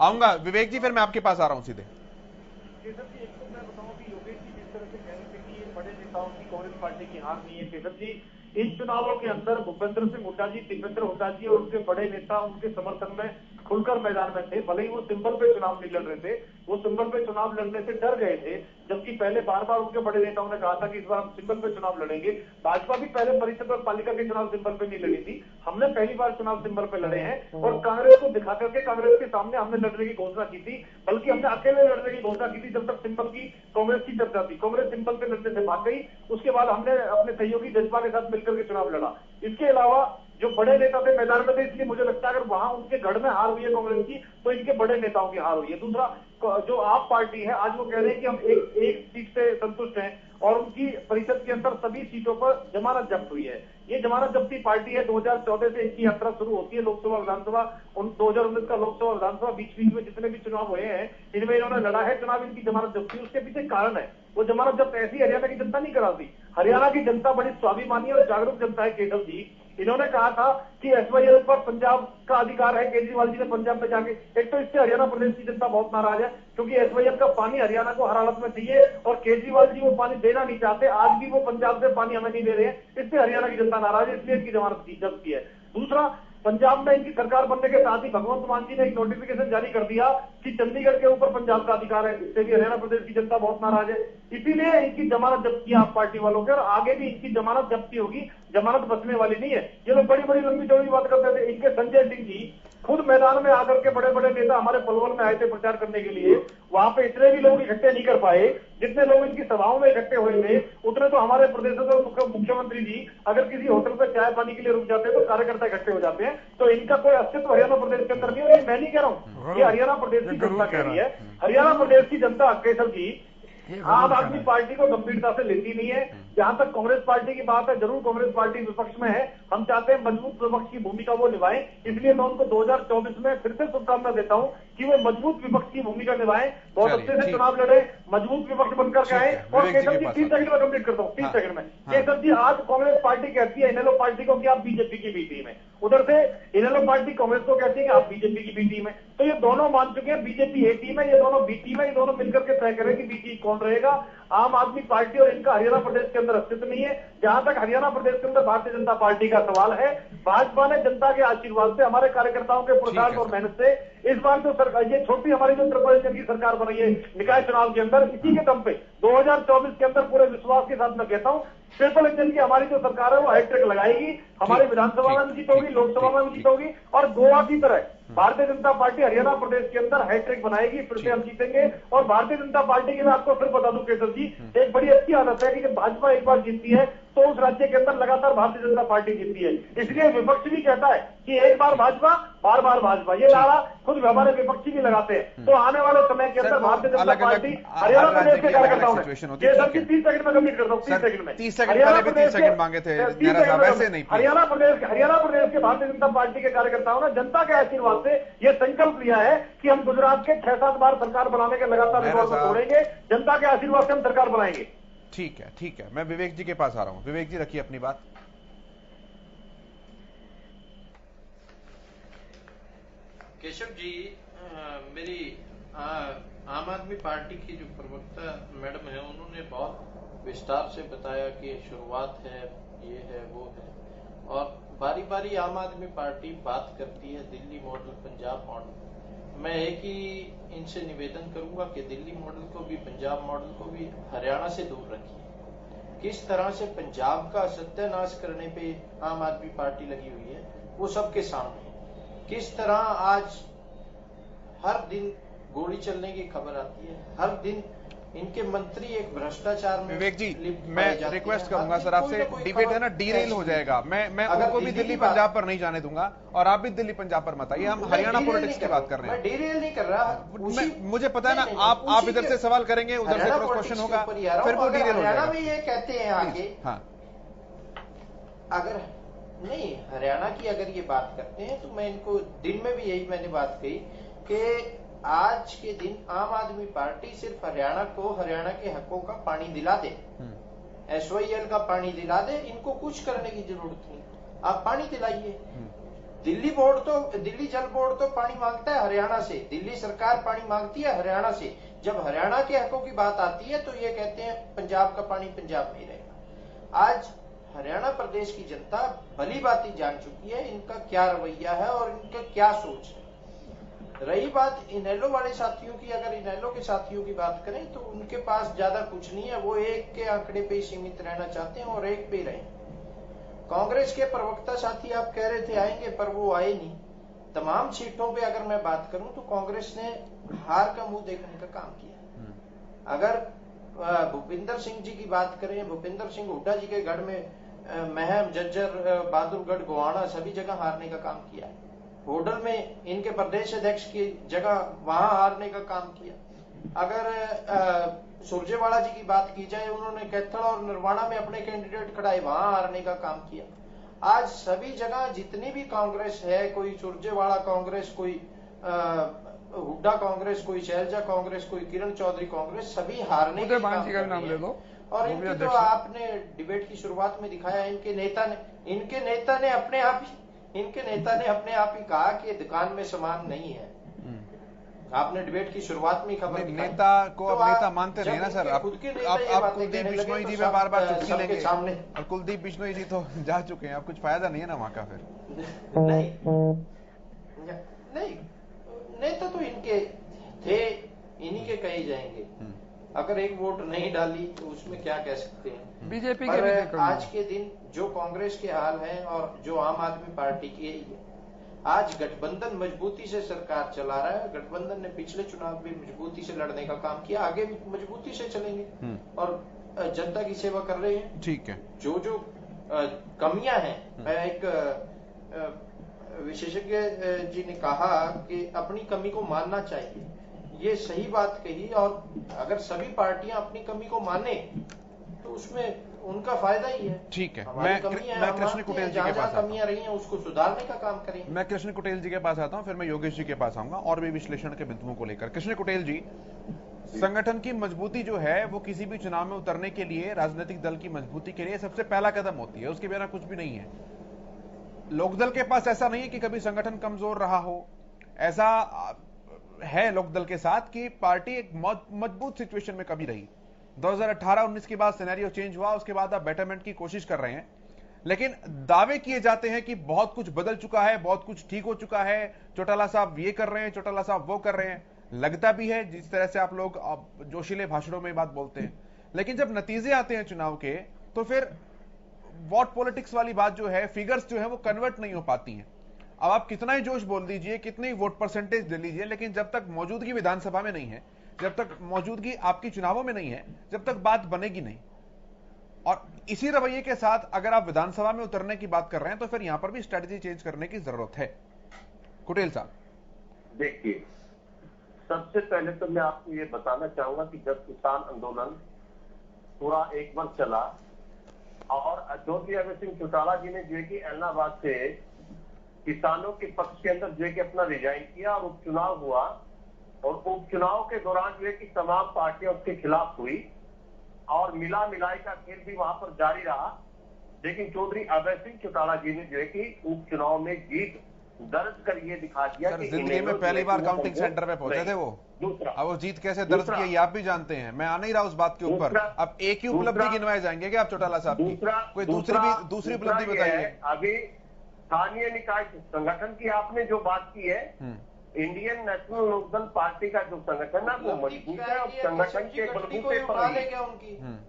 आऊंगा। विवेक जी फिर मैं आपके पास आ रहा हूं सीधे। केसर जी, एक तो मैं बताऊं कि योगेश जी जिस तरह से कह रहे थे कि ये बड़े नेताओं की कांग्रेस पार्टी की हार नहीं है। केसर जी, इन चुनावों के अंदर भूपेंद्र सिंह हुड्डा जी, दिव्येंद्र हुड्डा जी और उनके बड़े नेता उनके समर्थन में खुलकर मैदान में थे। भले ही वो सिंबल पे चुनाव नहीं लड़ रहे थे, वो सिंबल पे चुनाव लड़ने से डर गए थे, जबकि पहले बार बार उनके बड़े नेताओं ने कहा था कि इस बार हम सिंबल पे चुनाव लड़ेंगे। भाजपा भी पहले परिषद और पालिका के चुनाव सिंबल पे नहीं लड़ी थी, हमने पहली बार चुनाव सिंबल पे लड़े हैं। और कांग्रेस को दिखा करके कांग्रेस के सामने हमने लड़ने की घोषणा की थी, बल्कि हमने अकेले लड़ने की घोषणा की थी जब तक सिंबल की कांग्रेस की चर्चा थी। कांग्रेस सिंबल पे लड़ने से भाग गई, उसके बाद हमने अपने सहयोगी जजपा के साथ मिलकर के चुनाव लड़ा। इसके अलावा जो बड़े नेता थे मैदान में थे, इसलिए मुझे लगता है अगर वहां उनके गढ़ में हार हुई है कांग्रेस की, तो इनके बड़े नेताओं की हार हुई है। दूसरा, जो आप पार्टी है, आज वो कह रहे हैं कि हम एक सीट से संतुष्ट हैं और उनकी परिषद के अंदर सभी सीटों पर जमानत जब्त हुई है। ये जमानत जब्ती पार्टी है। 2014 से इनकी यात्रा शुरू होती है लोकसभा विधानसभा। 2019 का लोकसभा विधानसभा बीच बीच में जितने भी चुनाव हुए हैं, इनमें इन्होंने लड़ा है चुनाव। इनकी जमानत जब्ती, उसके पीछे कारण है। वो जमानत जब्त ऐसी हरियाणा की जनता नहीं कराती। हरियाणा की जनता बड़ी स्वाभिमानी और जागरूक जनता है। केशव जी, इन्होंने कहा था कि एसवाईएल पर पंजाब का अधिकार है। केजरीवाल जी ने पंजाब में जाके, एक तो इससे हरियाणा प्रदेश की जनता बहुत नाराज है क्योंकि एसवाईएल का पानी हरियाणा को हर हालत में चाहिए और केजरीवाल जी वो पानी देना नहीं चाहते। आज भी वो पंजाब से पानी हमें नहीं दे रहे हैं, इससे हरियाणा की जनता नाराज है, इसलिए इनकी जमानत जब्त की है। दूसरा, पंजाब में इनकी सरकार बनने के साथ ही भगवंत मान जी ने एक नोटिफिकेशन जारी कर दिया कि चंडीगढ़ के ऊपर पंजाब का अधिकार है। इससे भी हरियाणा प्रदेश की जनता बहुत नाराज है, इसीलिए इनकी जमानत जब्त की आप पार्टी वालों के, और आगे भी इनकी जमानत जब्ती होगी। जमानत बचने वाली नहीं है। ये लोग बड़ी बड़ी लंबी चौड़ी बात करते थे। इनके संजय सिंह जी खुद मैदान में आकर के बड़े बड़े नेता हमारे पलवल में आए थे प्रचार करने के लिए, वहां पे इतने भी लोग इकट्ठे नहीं कर पाए जितने लोग इनकी सभाओं में इकट्ठे हुए थे। उतने तो हमारे प्रदेश के मुख्यमंत्री जी अगर किसी होटल पर चाय पानी के लिए रुक जाते हैं तो कार्यकर्ता इकट्ठे हो जाते हैं। तो इनका कोई अस्तित्व हरियाणा प्रदेश के अंदर नहीं है। मैं नहीं कह रहा हूँ, ये हरियाणा प्रदेश की जनता कह रही है। हरियाणा प्रदेश की जनता केशव जी आम आदमी पार्टी को गंभीरता से लेती नहीं है। जहां तक कांग्रेस पार्टी की बात है, जरूर कांग्रेस पार्टी विपक्ष में है, हम चाहते हैं मजबूत विपक्ष की भूमिका वो निभाएं। इसलिए मैं उनको 2024 में फिर से शुभकामना देता हूं कि वो मजबूत विपक्ष की भूमिका निभाएं, बहुत अच्छे से चुनाव लड़े, मजबूत विपक्ष बनकर के आए। और केशव जी 30 सेकंड में कंप्लीट करता हूँ, 30 सेकंड में। केशव जी, आज कांग्रेस पार्टी कहती है इनेलो पार्टी को कि आप बीजेपी की बी टीम है, उधर से इनेलो पार्टी कांग्रेस को कहती है कि आप बीजेपी की बी टीम है। तो ये दोनों मान चुके हैं बीजेपी ए टीम है, ये दोनों बी टीम है, ये दोनों मिलकर के तय करें कि बी टीम कौन रहेगा। आम आदमी पार्टी और इनका हरियाणा प्रदेश के अंदर अस्तित्व नहीं है। जहां तक हरियाणा प्रदेश के अंदर भारतीय जनता पार्टी का सवाल है, भाजपा ने जनता के आशीर्वाद से, हमारे कार्यकर्ताओं के पुरुषार्थ और मेहनत से इस बार जो सरकार, ये छोटी हमारी जो ट्रिपल इंजन की सरकार बनी है निकाय चुनाव के अंदर, इसी के दम पे 2024 के अंदर पूरे विश्वास के साथ मैं कहता हूं ट्रिपल इंजन की हमारी जो सरकार है वो हैट्रिक लगाएगी। हमारे विधानसभा में भी जीत होगी, लोकसभा में भी जीत होगी, और गोवा की तरह भारतीय जनता पार्टी हरियाणा प्रदेश के अंदर हैट्रिक बनाएगी। फिर से हम जीतेंगे। और भारतीय जनता पार्टी की मैं आपको फिर बता दूं केशव जी, एक बड़ी अच्छी आदत है कि जब भाजपा एक बार जीतती है तो उस राज्य के अंदर लगातार भारतीय जनता पार्टी जीतती है। इसलिए विपक्ष भी कहता है कि एक बार भाजपा, बार बार भाजपा, ये नारा खुद हमारे विपक्षी भी लगाते हैं। तो आने वाले समय के अंदर भारतीय जनता पार्टी हरियाणा प्रदेश के कार्यकर्ताओं ने, 30 सेकंड में कंप्लीट करता हूँ, 30 सेकंड में, 30 सेकंड पहले भी 30 सेकंड मांगे थे नेहरा साहब, ऐसे नहीं। हरियाणा प्रदेश के भारतीय जनता पार्टी के कार्यकर्ताओं ने जनता के आशीर्वाद से यह संकल्प लिया है कि हम गुजरात के 6-7 बार सरकार बनाने के लगातार रिकॉर्ड को तोड़ेंगे। जनता के आशीर्वाद से हम सरकार बनाएंगे। ठीक है, ठीक है। मैं विवेक जी के पास आ रहा हूं। विवेक जी, रखिए अपनी बात। केशव जी, मेरी आम आदमी पार्टी की जो प्रवक्ता मैडम है, उन्होंने बहुत विस्तार से बताया कि शुरुआत है, ये है, वो है, और बारी बारी आम आदमी पार्टी बात करती है दिल्ली मॉडल, पंजाब मॉडल। मैं एक ही इनसे निवेदन करूंगा कि दिल्ली मॉडल को भी, पंजाब मॉडल को भी हरियाणा से दूर रखिए। किस तरह से पंजाब का सत्यानाश करने पे आम आदमी पार्टी लगी हुई है वो सबके सामने है। किस तरह आज हर दिन गोली चलने की खबर आती है, हर दिन इनके मंत्री एक भ्रष्टाचार में विवेक जी, लिप्त मैं पाए जाते रिक्वेस्ट हैं। करूंगा हर सर दिन आपसे, कोई ना कोई डिबेट है खबर ना डीरेल हो ऐसी जाएगा। मैं अगर उनको भी दिल्ली पंजाब पर नहीं जाने दूंगा और आप भी दिल्ली पंजाब पर मत आइए। हम हरियाणा पॉलिटिक्स की बात कर रहे हैं। मैं डीरेल नहीं कर रहा। मुझे पता है ना, आप इधर से सवाल करेंगे, उधर से क्रॉस क्वेश्चन होगा, फिर वो डीरेल हो हरियाणा जाएगा। में ये कहते हैं आगे, हाँ, अगर नहीं हरियाणा की अगर ये बात करते हैं तो मैं इनको दिन में भी यही मैंने बात कही कि आज के दिन आम आदमी पार्टी सिर्फ हरियाणा को हरियाणा के हकों का पानी दिला दे, SYL का पानी दिला दे, इनको कुछ करने की जरूरत नहीं, आप पानी दिलाइए। दिल्ली जल बोर्ड तो पानी मांगता है हरियाणा से, दिल्ली सरकार पानी मांगती है हरियाणा से। जब हरियाणा के हकों की बात आती है तो ये कहते हैं पंजाब का पानी पंजाब में ही रहेगा। आज हरियाणा प्रदेश की जनता भली भांति जान चुकी है इनका क्या रवैया है और इनका क्या सोच है। रही बात इनेलो वाले साथियों की, अगर इनेलो के साथियों की बात करें तो उनके पास ज्यादा कुछ नहीं है, वो एक के आंकड़े पे ही सीमित रहना चाहते हैं और एक पे ही रहे। कांग्रेस के प्रवक्ता साथी आप कह रहे थे आएंगे, पर वो आए नहीं। तमाम सीटों पे अगर मैं बात करूं तो कांग्रेस ने हार का मुंह देखने का काम किया। अगर भूपिंदर सिंह जी की बात करें, भूपिंदर सिंह हुड्डा जी के गढ़ में महम, जज्जर, बहादुरगढ़, गोवाड़ा सभी जगह हारने का काम किया है। होडल में इनके प्रदेश अध्यक्ष की जगह वहां हारने का काम किया। अगर सुरजेवाला जी की बात की जाए, उन्होंने कैथल और नरवाड़ा में अपने कैंडिडेट खड़ाए, वहां हारने का काम किया। आज सभी जगह जितनी भी कांग्रेस है, कोई सुरजेवाला कांग्रेस, कोई हुड्डा कांग्रेस, कोई शैलजा कांग्रेस, कोई किरण चौधरी कांग्रेस, सभी हारने के काम कर नाम ले रही लो। है। और इनकी तो आपने डिबेट की शुरुआत में दिखाया, इनके नेता ने अपने आप ही कहा कि दुकान में सामान नहीं है। आपने डिबेट की शुरुआत में खबर दिखाई। नेता को तो अब नेता मानते नहीं ना सर। आप कुलदीप बिश्नोई जी में बार बार चुटकी लेंगे और कुलदीप बिश्नोई जी तो जा चुके हैं, अब कुछ फायदा नहीं है ना वहां का। फिर नहीं नेता तो इनके थे, इन्हीं के कहे जाएंगे। अगर एक वोट नहीं डाली तो उसमें क्या कह सकते हैं। बीजेपी पर के आज के दिन जो कांग्रेस के हाल है और जो आम आदमी पार्टी की है, आज गठबंधन मजबूती से सरकार चला रहा है। गठबंधन ने पिछले चुनाव भी मजबूती से लड़ने का काम किया, आगे भी मजबूती से चलेंगे और जनता की सेवा कर रहे हैं। ठीक है। जो कमियां हैं, मैं एक विशेषज्ञ जी ने कहा कि अपनी कमी को मानना चाहिए, ये सही बात कही। और अगर सभी पार्टियां अपनी कमी को माने तो उसमें उनका फायदा ही है। ठीक है, मैं कृष्ण कुटेल जी के पास कमियां रही हैं उसको सुधारने का काम करें। मैं कृष्ण कुटेल जी के पास आता हूं, फिर मैं योगेश जी के पास आऊंगा और भी विश्लेषण के बिंदुओं को लेकर। कृष्ण कुटेल जी, संगठन की मजबूती जो है वो किसी भी चुनाव में उतरने के लिए, राजनीतिक दल की मजबूती के लिए सबसे पहला कदम होती है, उसके बिना कुछ भी नहीं है। लोकदल के पास ऐसा नहीं है कि कभी संगठन कमजोर रहा हो। ऐसा है लोकदल के साथ कि पार्टी एक मजबूत सिचुएशन में कभी रही। 2018-19 के बाद सिनेरियो चेंज हुआ, उसके बाद आप बेटरमेंट की कोशिश कर रहे हैं, लेकिन दावे किए जाते हैं कि बहुत कुछ बदल चुका है, बहुत कुछ ठीक हो चुका है, चौटाला साहब ये कर रहे हैं, चौटाला साहब वो कर रहे हैं। लगता भी है जिस तरह से आप लोग जोशीले भाषणों में बात बोलते हैं, लेकिन जब नतीजे आते हैं चुनाव के तो फिर वोट पॉलिटिक्स वाली बात जो है, फिगर्स जो है वो कन्वर्ट नहीं हो पाती हैं। अब आप कितना ही जोश बोल दीजिए, कितनी वोट परसेंटेज दे लीजिए, लेकिन जब तक मौजूदगी विधानसभा में नहीं है, जब तक मौजूदगी आपकी चुनावों में नहीं है, जब तक बात बनेगी नहीं। और इसी रवैये के साथ अगर आप विधानसभा में उतरने की बात कर रहे हैं तो फिर यहां पर भी स्ट्रेटजी चेंज करने की जरूरत है। कुटेल साहब, देखिए, सबसे पहले तो मैं आपको ये बताना चाहूंगा कि जब किसान आंदोलन पूरा एक वर्ष चला और ज्योतिरादित्य सिंह चौटाला जी ने जो है कि इलाहाबाद से किसानों के पक्ष के अंदर जो है कि अपना रिजाइन किया और उपचुनाव हुआ, और उपचुनाव के दौरान जो है कि तमाम पार्टियां उसके खिलाफ हुई और मिलाई का खेल भी वहां पर जारी रहा। लेकिन चौधरी अभय सिंह चौटाला जी ने जो है कि उपचुनाव में जीत दर्ज कर ये दिखा दिया कि जिंदगी में पहली बार काउंटिंग सेंटर पे पहुंचे थे वो। दूसरा, अब वो जीत कैसे दर्ज की ये आप भी जानते हैं, मैं आ नहीं रहा उस बात के ऊपर। अब एक ही उपलब्धि गिनवाए जाएंगे क्या आप चौटाला साहब की? कोई दूसरी उपलब्धि बताइए। अभी स्थानीय निकाय संगठन की आपने जो बात की है, इंडियन नेशनल लोकदल पार्टी का जो संगठन है वो मजबूत है और संगठन के बलबूते पर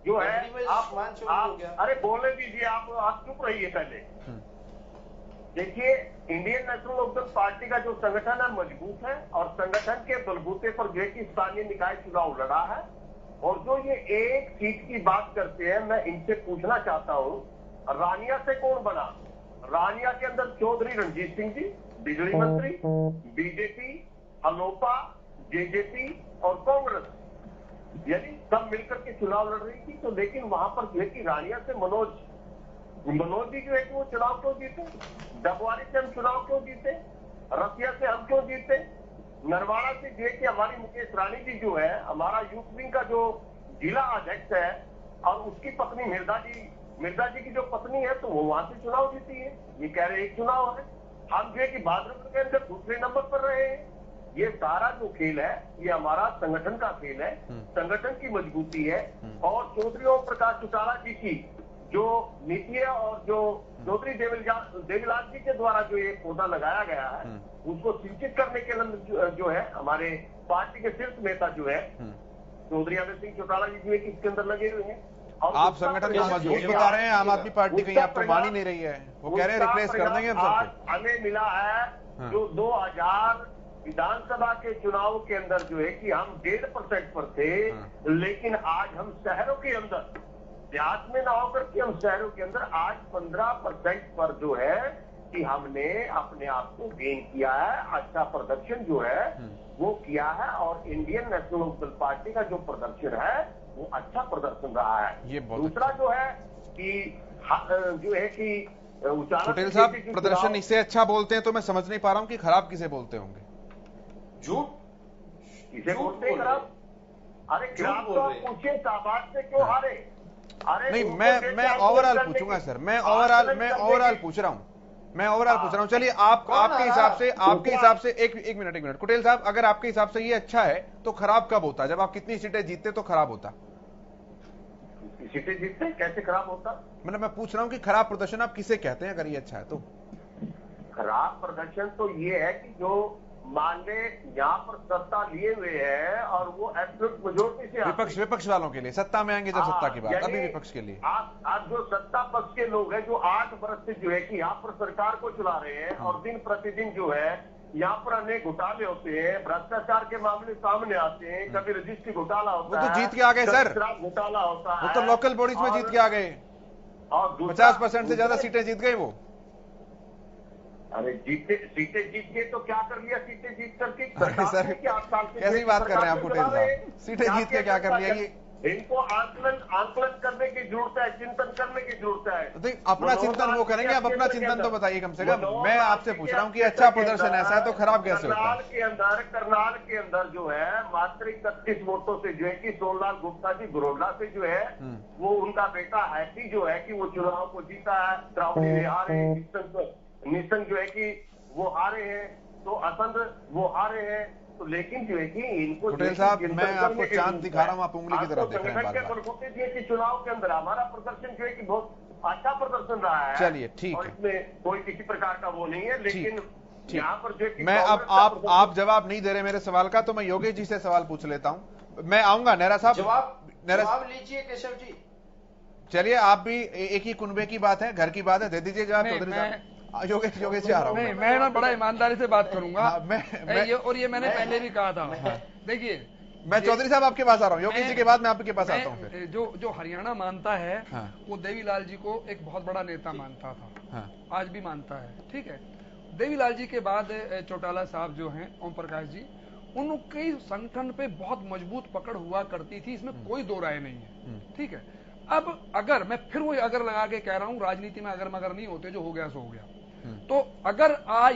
जो है आप अरे बोलने दीजिए, आप चुप रहिए पहले। देखिए, इंडियन नेशनल लोकदल पार्टी का जो संगठन है मजबूत है और संगठन के बलबूते पर जो है कि स्थानीय निकाय चुनाव लड़ा है और जो ये एक सीट की बात करते हैं, मैं इनसे पूछना चाहता हूं, रानिया से कौन बना? रानिया के अंदर चौधरी रणजीत सिंह जी बिजली मंत्री, बीजेपी, अलोपा, जेजेपी और कांग्रेस, यानी सब मिलकर के चुनाव लड़ रही थी। तो लेकिन वहां पर जो है कि रानिया से मनोज जी जो है कि वो चुनाव क्यों जीते? डबवारी से हम चुनाव क्यों जीते? रसिया से हम क्यों जीते? नरवाड़ा से जो है कि हमारी मुकेश रानी जी जो है, हमारा यूथ विंग का जो जिला अध्यक्ष है, और उसकी पत्नी मिर्जा जी की जो पत्नी है, तो वो वहां से चुनाव जीती है। ये कह रहे एक चुनाव है, हम जो है कि भाद्रपुर के अंदर दूसरे नंबर पर रहे हैं। ये सारा जो खेल है, ये हमारा संगठन का खेल है, संगठन की मजबूती है। और चौधरी ओम प्रकाश चौटाला जी की जो नीति है और जो चौधरी देवीलाल जी के द्वारा जो ये पौधा लगाया गया है, उसको सिंचित करने के लिए जो है हमारे पार्टी के शीर्ष नेता जो है चौधरी अभय सिंह चौटाला जी जो है कि इसके अंदर लगे हुए हैं। और आप संगठन को मजबूत बता रहे हैं, आम आदमी पार्टी कहीं आपको मान ही नहीं रही है। वो कह रहे हैं रिप्लेस कर देंगे हम सबको। हमें मिला है जो 2000 विधानसभा के चुनाव के अंदर जो है कि हम 1.5% पर थे, लेकिन आज हम शहरों के अंदर, देहात में ना होकर के हम शहरों के अंदर आज 15% पर जो है कि हमने अपने आप को गेन किया है। अच्छा प्रदर्शन जो है वो किया है, और इंडियन नेशनल लोकदल पार्टी का जो प्रदर्शन है वो अच्छा प्रदर्शन रहा है। ये दूसरा जो है कि पटेल साहब प्रदर्शन इससे अच्छा बोलते हैं, तो मैं समझ नहीं पा रहा हूँ कि खराब किसे बोलते होंगे। किसे बोलते हैं खराब? अरे खराब तो आप पूछिए, शाहबाज से क्यों हारे? अरे नहीं, मैं ओवरऑल पूछूंगा सर, मैं ओवरऑल पूछ रहा हूं। चलिए आपके हिसाब से एक मिनट कुटेल साहब, अगर आपके हिसाब से ये अच्छा है तो खराब कब होता? जब आप कितनी सीटें जीतते तो खराब होता? सीटें जीतते कैसे खराब होता? मतलब मैं पूछ रहा हूं कि खराब प्रदर्शन आप किसे कहते हैं अगर ये अच्छा है तो? खराब प्रदर्शन तो ये है कि जो मान ले यहाँ पर सत्ता लिए हुए हैं और वो एब्सोल्यूट मेजॉरिटी से विपक्ष वालों के लिए सत्ता में आएंगे जब सत्ता की बात, अभी विपक्ष के लिए आप जो सत्ता पक्ष के लोग हैं जो 8 वर्ष से जो है कि यहाँ पर सरकार को चला रहे हैं, और दिन प्रतिदिन जो है यहाँ पर अनेक घोटाले होते हैं, भ्रष्टाचार के मामले सामने आते हैं, कभी रजिस्ट्री घोटाला होता है, वो तो जीत के आ गए सर, घोटाला होता है, वो तो लोकल बॉडीज में जीत के आ गए, और 50% से ज्यादा सीटें जीत गए वो। अरे सीटें जीत के तो क्या कर लिया? सीटें जीत करके सर कैसी बात कर रहे हैं आप कुटेल साहब? सीटें जीत के क्या कर लिया? ये इनको आंकलन करने की जरूरत है, चिंतन करने की जरूरत है। तो अपना चिंतन वो करेंगे, आप अपना चिंतन तो बताइए कम से कम। मैं आपसे पूछ रहा हूँ कि अच्छा प्रदर्शन ऐसा है तो खराब कैसे होता है? करनाल के अंदर जो है मात्र 31 वोटों से जो है कि सोनलाल गुप्ता जी गुरोला से जो है वो उनका बेटा हैप्पी जो है कि वो चुनाव को जीता है। द्रौपदी हारे, निशंक जो है कि वो हारे हैं, तो असंध वो हारे हैं। तो लेकिन जो है कि इनको पटेल साहब मैं आपको चांद दिखा रहा हूँ, आप उंगली की तरफ देख रहे हैं बार-बार। कि चुनाव के अंदर हमारा प्रदर्शन जो है कि बहुत अच्छा प्रदर्शन रहा है। चलिए ठीक और है, इसमें कोई किसी प्रकार का वो नहीं है, लेकिन यहाँ पर जो है कि मैं अब आप जवाब नहीं दे रहे मेरे सवाल का, तो मैं योगेश जी से सवाल पूछ लेता हूँ। मैं आऊंगा नेहरा साहब, जवाब लीजिए केशव जी। चलिए आप भी एक ही कुनबे की बात है, घर की बात है, दे दीजिए जवाब चौधरी साहब। योगेश से आ रहा हूँ। नहीं, मैं ना बड़ा ईमानदारी से बात करूंगा। और ये मैंने पहले भी कहा था। देखिए मैं चौधरी साहब आपके पास आ रहा हूँ, योगेश जी के बाद मैं आपके पास आता हूँ। फिर जो हरियाणा मानता है वो देवीलाल जी को एक बहुत बड़ा नेता मानता था, आज भी मानता है, ठीक है। देवीलाल जी के बाद चौटाला साहब जो हैं, ओम प्रकाश जी, उनकी संगठन पे बहुत मजबूत पकड़ हुआ करती थी, इसमें कोई दो राय नहीं है, ठीक है। अब अगर मैं फिर वो अगर लगा के कह रहा हूं, राजनीति में अगर मगर नहीं होते, जो हो गया सो हो गया। तो अगर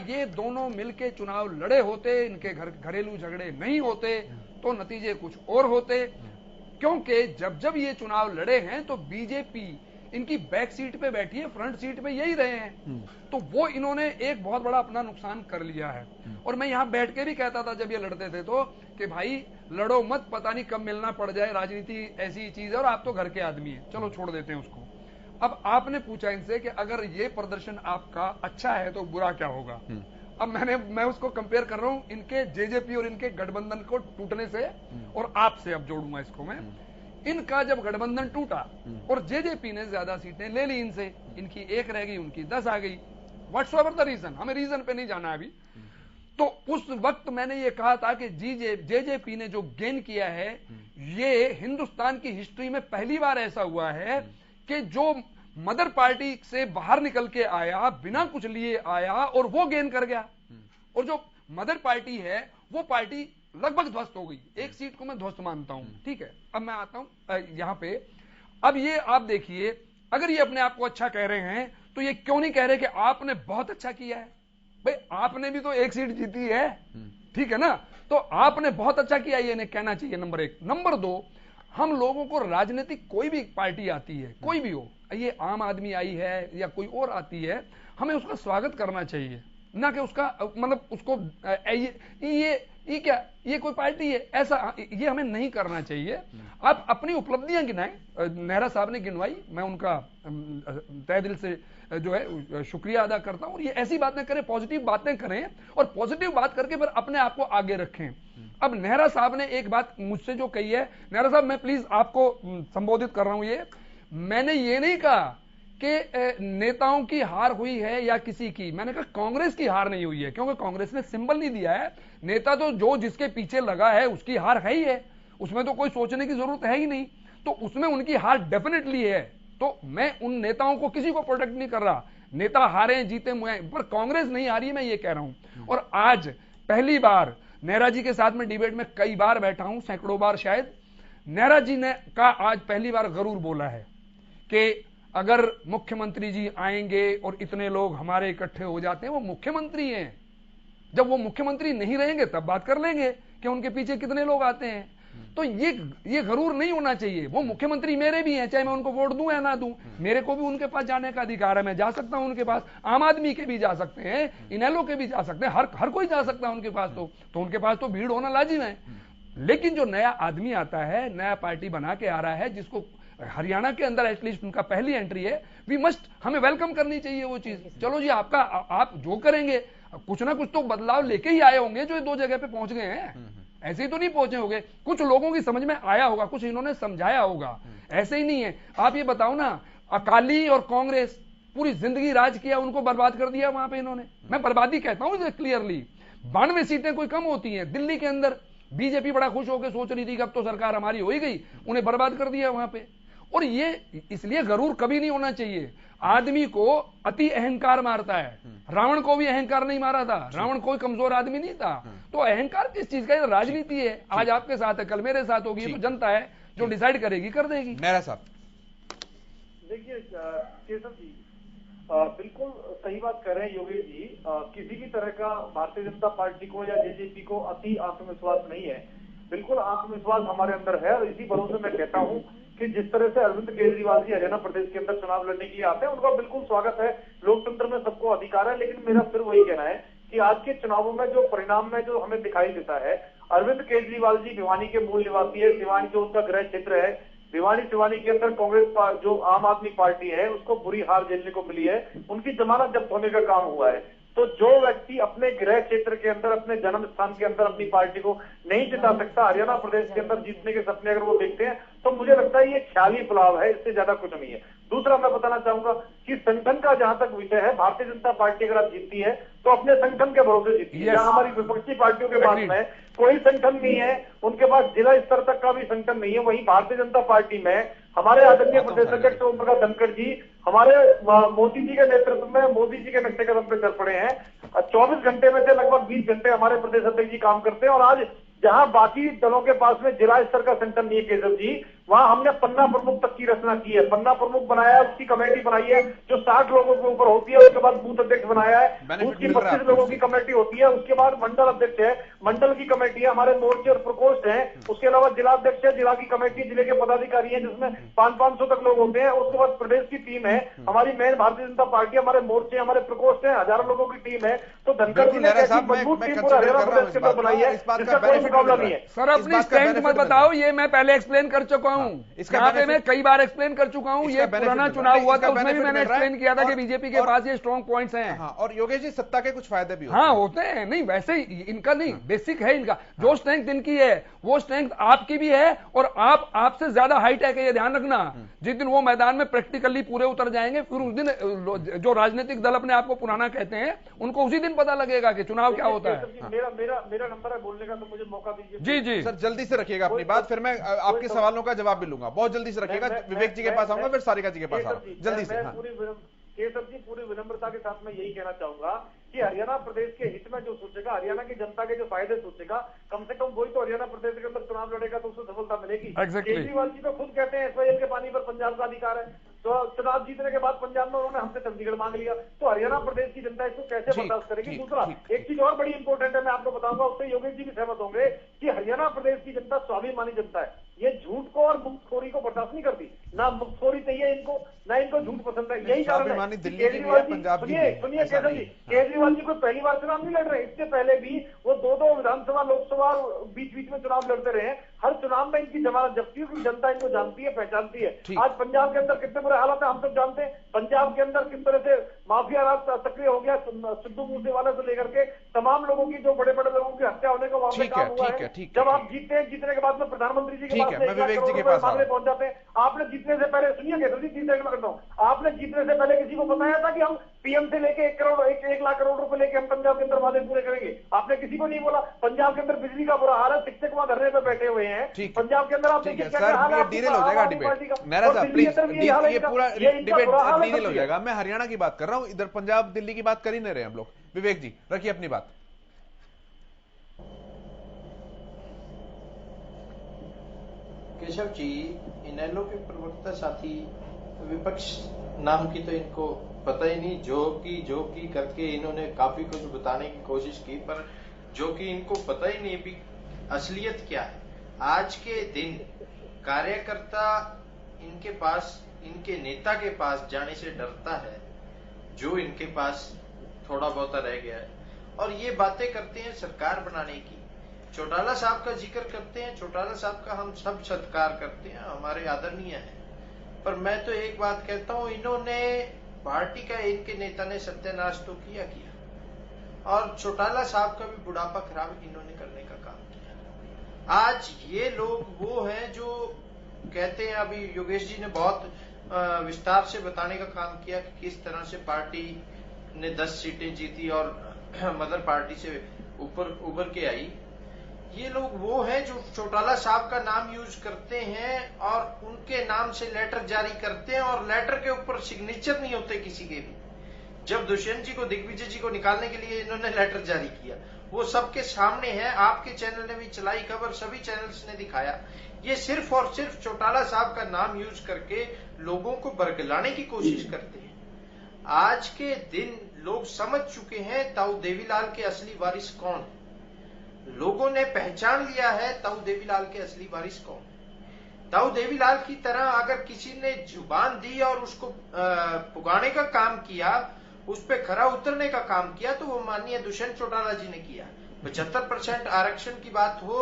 ये दोनों मिलके चुनाव लड़े होते, इनके घरेलू झगड़े नहीं होते, तो नतीजे कुछ और होते। क्योंकि जब ये चुनाव लड़े हैं तो बीजेपी इनकी बैक सीट पे बैठी है, फ्रंट सीट पे यही रहे हैं, तो वो इन्होंने एक बहुत बड़ा अपना नुकसान कर लिया है। और मैं यहां बैठ के भी कहता था जब ये लड़ते थे तो कि भाई लड़ो मत, पता नहीं कब मिलना पड़ जाए, राजनीति ऐसी चीज है और आप तो घर के आदमी हैं, चलो छोड़ देते हैं उसको। अब आपने पूछा इनसे कि अगर ये प्रदर्शन आपका अच्छा है तो बुरा क्या होगा। अब मैं उसको कंपेयर कर रहा हूं इनके जेजेपी और इनके गठबंधन को टूटने से, और आपसे अब जोड़ूंगा इसको मैं। इनका जब गठबंधन टूटा और जेजेपी ने ज्यादा सीटें ले ली इनसे, इनकी 1 रह गई, उनकी 10 आ गई, व्हाट्सएवर द रीजन, हमें रीजन पे नहीं जाना अभी। तो उस वक्त मैंने ये कहा था कि जेजेपी ने जो गेन किया है, ये हिंदुस्तान की हिस्ट्री में पहली बार ऐसा हुआ है कि जो मदर पार्टी से बाहर निकल के आया, बिना कुछ लिए आया और वो गेन कर गया। और जो मदर पार्टी है वो पार्टी लगभग ध्वस्त हो गई। एक सीट को मैं ध्वस्त मानता हूं, ठीक है। अब मैं आता हूं यहां पे। अब ये आप देखिए, अगर ये अपने आप को अच्छा कह रहे हैं तो ये क्यों नहीं कह रहे कि आपने बहुत अच्छा किया है? भाई आपने भी तो एक सीट जीती है, ठीक है ना? तो आपने बहुत अच्छा किया, ये नहीं कहना चाहिए, नंबर एक। नंबर दो, हम लोगों को राजनीतिक कोई भी पार्टी आती है, कोई भी हो, ये आम आदमी आई है या कोई और आती है, हमें उसका स्वागत करना चाहिए, ना कि उसका मतलब उसको ये क्या, ये कोई पार्टी है, ऐसा ये हमें नहीं करना चाहिए। आप अपनी उपलब्धियां गिनाएं, नेहरा साहब ने गिनवाई, मैं उनका तहे दिल से जो है शुक्रिया अदा करता हूं। और ये ऐसी बातें करें, पॉजिटिव बातें करें और पॉजिटिव बात करके फिर अपने आप को आगे रखें। अब नेहरा साहब ने एक बात मुझसे जो कही है, नेहरा साहब मैं प्लीज आपको संबोधित कर रहा हूं, ये मैंने ये नहीं कहा कि नेताओं की हार हुई है या किसी की, मैंने कहा कांग्रेस की हार नहीं हुई है, क्योंकि कांग्रेस ने सिंबल नहीं दिया है। नेता तो जो जिसके पीछे लगा है उसकी हार है ही है, उसमें तो कोई सोचने की जरूरत है ही नहीं, तो उसमें उनकी हार डेफिनेटली है। तो मैं उन नेताओं को किसी को प्रोटेक्ट नहीं कर रहा, नेता हारे जीते मुए, पर कांग्रेस नहीं हारी, मैं ये कह रहा हूं। और आज पहली बार नेहरा जी के साथ में डिबेट में कई बार बैठा हूं, सैकड़ों बार शायद, नेहरा जी ने का आज पहली बार गरूर बोला है कि अगर मुख्यमंत्री जी आएंगे और इतने लोग हमारे इकट्ठे हो जाते हैं, वो मुख्यमंत्री हैं, जब वो मुख्यमंत्री नहीं रहेंगे तब बात कर लेंगे कि उनके पीछे कितने लोग आते हैं। तो ये गरूर नहीं होना चाहिए। वो मुख्यमंत्री मेरे भी हैं, चाहे मैं उनको वोट दूं या ना दूं, मेरे को भी उनके पास जाने का अधिकार है, मैं जा सकता हूं उनके पास, आम आदमी के भी जा सकते हैं, इनेलो के भी जा सकते हैं, हर कोई जा सकता है उनके पास। तो उनके पास तो भीड़ होना लाजिम है। लेकिन जो नया आदमी आता है, नया पार्टी बना के आ रहा है, जिसको हरियाणा के अंदर एटलीस्ट उनका पहली एंट्री है, वी मस्ट, हमें वेलकम करनी चाहिए वो चीज। चलो जी, आपका आप जो करेंगे, कुछ ना कुछ तो बदलाव लेके ही आए होंगे जो 2 जगह पे पहुंच गए हैं, ऐसे ही तो नहीं पहुंचे होंगे। कुछ लोगों की समझ में आया होगा, कुछ इन्होंने समझाया होगा, ऐसे ही नहीं है। आप ये बताओ ना, अकाली और कांग्रेस पूरी जिंदगी राज किया, उनको बर्बाद कर दिया वहां पे इन्होंने। मैं बर्बादी कहता हूं क्लियरली। 92 सीटें कोई कम होती हैं दिल्ली के अंदर। बीजेपी बड़ा खुश होकर सोच रही थी कि अब तो सरकार हमारी हो ही गई, उन्हें बर्बाद कर दिया वहां पे। और ये इसलिए गरूर कभी नहीं होना चाहिए। आदमी को अति अहंकार मारता है, रावण को भी अहंकार नहीं मारा था, रावण कोई कमजोर आदमी नहीं था। तो अहंकार किस चीज का, ये राजनीति है, आज आपके साथ है, कल मेरे साथ होगी, तो जनता है जो डिसाइड करेगी, कर देगी। नेहरा साहब देखिए केशव जी, बिल्कुल सही बात कर रहे हैं योगेश जी। किसी भी तरह का भारतीय जनता पार्टी को या जेजेपी को अति आत्मविश्वास नहीं है, बिल्कुल आत्मविश्वास हमारे अंदर है। और इसी भरोसे मैं कहता हूं कि जिस तरह से अरविंद केजरीवाल जी हरियाणा प्रदेश के अंदर चुनाव लड़ने के लिए आते हैं, उनका बिल्कुल स्वागत है, लोकतंत्र में सबको अधिकार है। लेकिन मेरा फिर वही कहना है कि आज के चुनावों में जो परिणाम में जो हमें दिखाई देता है, अरविंद केजरीवाल जी भिवानी के मूल निवासी है, भिवानी जो उनका गृह क्षेत्र है, भिवानी के अंदर कांग्रेस जो आम आदमी पार्टी है उसको बुरी हार झेलने को मिली है, उनकी जमानत जब्त होने का काम हुआ है। तो जो व्यक्ति अपने गृह क्षेत्र के अंदर, अपने जन्म स्थान के अंदर अपनी पार्टी को नहीं जिता सकता, हरियाणा प्रदेश के अंदर जीतने के सपने अगर वो देखते हैं, तो मुझे लगता है ये ख्याली पुलाव है, इससे ज्यादा कुछ नहीं है। दूसरा मैं बताना चाहूंगा कि संगठन का जहां तक विषय है, भारतीय जनता पार्टी अगर आप जीतती है तो अपने संगठन के भरोसे जीतती है। जहां हमारी विपक्षी पार्टियों के पास में कोई संगठन नहीं है, उनके पास जिला स्तर तक का भी संगठन नहीं है, वहीं भारतीय जनता पार्टी में हमारे आदरणीय प्रदेश अध्यक्ष ओम प्रकाश धनखड़ जी हमारे मोदी जी के नेतृत्व में, मोदी जी के नक्शे कदम पे चल पड़े हैं। 24 घंटे में से लगभग 20 घंटे हमारे प्रदेश अध्यक्ष जी काम करते हैं। और आज जहां बाकी दलों के पास में जिला स्तर का संगठन नहीं है केशव जी, वहां हमने पन्ना प्रमुख तक की रचना की है, पन्ना प्रमुख बनाया है, उसकी कमेटी बनाई है जो 60 लोगों के ऊपर होती है। उसके बाद बूथ अध्यक्ष बनाया है, बूथ की 25 लोगों की कमेटी होती है। उसके बाद मंडल अध्यक्ष है, मंडल की कमेटी है, हमारे मोर्चे और प्रकोष्ठ है। उसके अलावा जिला अध्यक्ष है, जिला की कमेटी, जिले के पदाधिकारी है जिसमें 500-500 तक लोग होते हैं। उसके बाद प्रदेश की टीम है, हमारी मेन भारतीय जनता पार्टी, हमारे मोर्चे, हमारे प्रकोष्ठ है, हजारों लोगों की टीम है। तो धनखड़ जी ने ऐसी मजबूत टीम पूरा हरियाणा प्रदेश के अंदर बनाई है, इसका कोई मुकाबला नहीं है। सर अपनी स्ट्रेंथ मत बताओ, ये मैं पहले एक्सप्लेन कर चुका हूँ, यहाँ पे मैं कई बार एक्सप्लेन कर चुका हूँ। ये पुराना चुनाव हुआ था, उसमें भी मैंने एक्सप्लेन किया था कि बीजेपी के पास ये स्ट्रॉन्ग पॉइंट्स हैं। हाँ, और योगेश जी सत्ता के कुछ फायदे भी हाँ होते हैं, नहीं वैसे इनका नहीं, बेसिक है इनका। जो स्ट्रेंथ इनकी है वो स्ट्रेंथ आपकी भी है, और आपसे ज्यादा हाईटेक है, ये ध्यान रखना। जिस दिन वो मैदान में प्रैक्टिकली पूरे उतर जाएंगे, फिर उस दिन जो राजनीतिक दल अपने आप को पुराना कहते हैं, उनको उसी दिन पता लगेगा कि चुनाव क्या होता है। मेरा नंबर है बोलने का, तो मुझे मौका दीजिए। जी जी सर, जल्दी से रखिएगा अपनी बात, फिर मैं आपके सवालों का जवाब भी लूंगा। बहुत जल्दी से रखिएगा, विवेक जी के पास आऊंगा, फिर सारिका जी के पास आऊंगा, जल्दी से। केसर जी, पूरी विनम्रता के साथ मैं यही कहना चाहूंगा कि हरियाणा प्रदेश के हित में जो सोचेगा, हरियाणा की जनता के जो फायदे सोचेगा, कम से कम वही तो हरियाणा प्रदेश के अंदर चुनाव लड़ेगा, तो उसको सफलता मिलेगी। केजरीवाल जी तो खुद कहते हैं एसवाईएल के पानी पर पंजाब का अधिकार है, तो चुनाव जीतने के बाद पंजाब में उन्होंने हमसे चंडीगढ़ मांग लिया, तो हरियाणा प्रदेश की जनता इसको कैसे बर्दाश्त करेगी। दूसरा एक चीज और बड़ी इंपॉर्टेंट है, मैं आपको बताऊंगा, उससे योगेश जी भी सहमत होंगे कि हरियाणा प्रदेश की जनता स्वाभिमानी जनता है। ये झूठ को और मुक्तखोरी को बर्दाश्त नहीं करती, ना मुक्तखोरी चाहिए इनको, ना इनको झूठ पसंद है। यही कारण है केजरीवाल जी, सुनिए केसर जी, केजरीवाल जी को पहली बार चुनाव नहीं लड़ रहे, इससे पहले भी वो दो विधानसभा लोकसभा बीच बीच में चुनाव लड़ते रहे। हर चुनाव में इनकी जमानत जब्ती है, जनता इनको जानती है, पहचानती है। आज पंजाब के अंदर कितने बुरे हालात है हम सब जानते हैं। पंजाब के अंदर किस तरह से माफिया राज सक्रिय हो गया, सिद्धू मूसेवाला से लेकर के तमाम लोगों की, जो बड़े बड़े लोगों की हत्या होने का वहां पे काम हुआ है। जब आप जीतते हैं, जीतने के बाद में प्रधानमंत्री जी के पास मामले पहुंच जाते हैं। आपने जीतने से पहले, सुनिए केसर जी, 30 सेकंड में करता हूँ, आपने जीतने से पहले किसी को बताया था कि हम पीएम से लेके 1 लाख करोड़ रुपए लेके हम पंजाब के अंदर वादे पूरे करेंगे? आपने किसी को नहीं बोला। पंजाब के अंदर बिजली का बुरा हाल है, शिक्षक वहां धरने पे बैठे हुए हैं। पंजाब के अंदर आप देखिए क्या हाल है। डिटेल हो जाएगा डिबेट, मेरा साहब प्लीज, ये पूरा डिबेट डिटेल हो जाएगा। मैं हरियाणा की बात कर रहा हूँ, इधर पंजाब दिल्ली की बात कर ही नहीं रहे हम लोग। विवेक जी रखिए अपनी बात। केशव जी, इनेलो के प्रवक्ता साथी विपक्ष नाम की तो इनको पता ही नहीं, जो की करके इन्होंने काफी कुछ बताने की कोशिश की, पर जो कि इनको पता ही नहीं भी असलियत क्या है। आज के दिन कार्यकर्ता इनके पास, इनके नेता के पास जाने से डरता है, जो इनके पास थोड़ा बहुत रह गया है, और ये बातें करते हैं सरकार बनाने की। चौटाला साहब का जिक्र करते हैं, चौटाला साहब का हम सब सत्कार करते हैं, हमारे आदरणीय हैं, पर मैं तो एक बात कहता हूं, इन्होंने पार्टी का, इनके नेता ने सत्यानाश तो किया, और चौटाला साहब का भी बुढ़ापा खराब इन्होंने करने का काम किया। आज ये लोग वो हैं जो कहते हैं, अभी योगेश जी ने बहुत विस्तार से बताने का काम किया कि किस तरह से पार्टी ने 10 सीटें जीती और मदर पार्टी से ऊपर उभर के आई। ये लोग वो हैं जो चौटाला साहब का नाम यूज करते हैं और उनके नाम से लेटर जारी करते हैं, और लेटर के ऊपर सिग्नेचर नहीं होते किसी के भी। जब दुष्यंत जी को, दिग्विजय जी को निकालने के लिए इन्होंने लेटर जारी किया, वो सबके सामने है, आपके चैनल ने भी चलाई खबर, सभी चैनल्स ने दिखाया। ये सिर्फ और सिर्फ चौटाला साहब का नाम यूज करके लोगों को बरगलाने की कोशिश करते हैं। आज के दिन लोग समझ चुके हैं ताऊ देवीलाल के असली वारिस कौन है। लोगों ने पहचान लिया है ताऊ देवीलाल के असली वारिस कौन है। ताऊ देवीलाल की तरह अगर किसी ने जुबान दी और उसको पुगाने का काम किया, उस पर खरा उतरने का काम किया, तो वो माननीय दुष्यंत चौटाला जी ने किया। 75% आरक्षण की बात हो,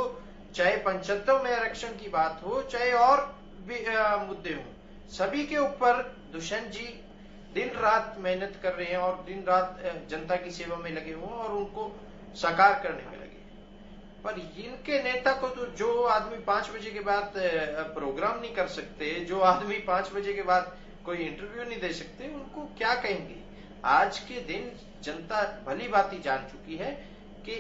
चाहे 75 में आरक्षण की बात हो, चाहे और भी मुद्दे हो, सभी के ऊपर दुष्यंत जी दिन रात मेहनत कर रहे हैं और दिन रात जनता की सेवा में लगे हुए और उनको साकार करने में लगे। पर इनके नेता को तो, जो आदमी 5 बजे के बाद प्रोग्राम नहीं कर सकते, जो आदमी 5 बजे के बाद कोई इंटरव्यू नहीं दे सकते, उनको क्या कहेंगे। आज के दिन जनता भली भांति जान चुकी है कि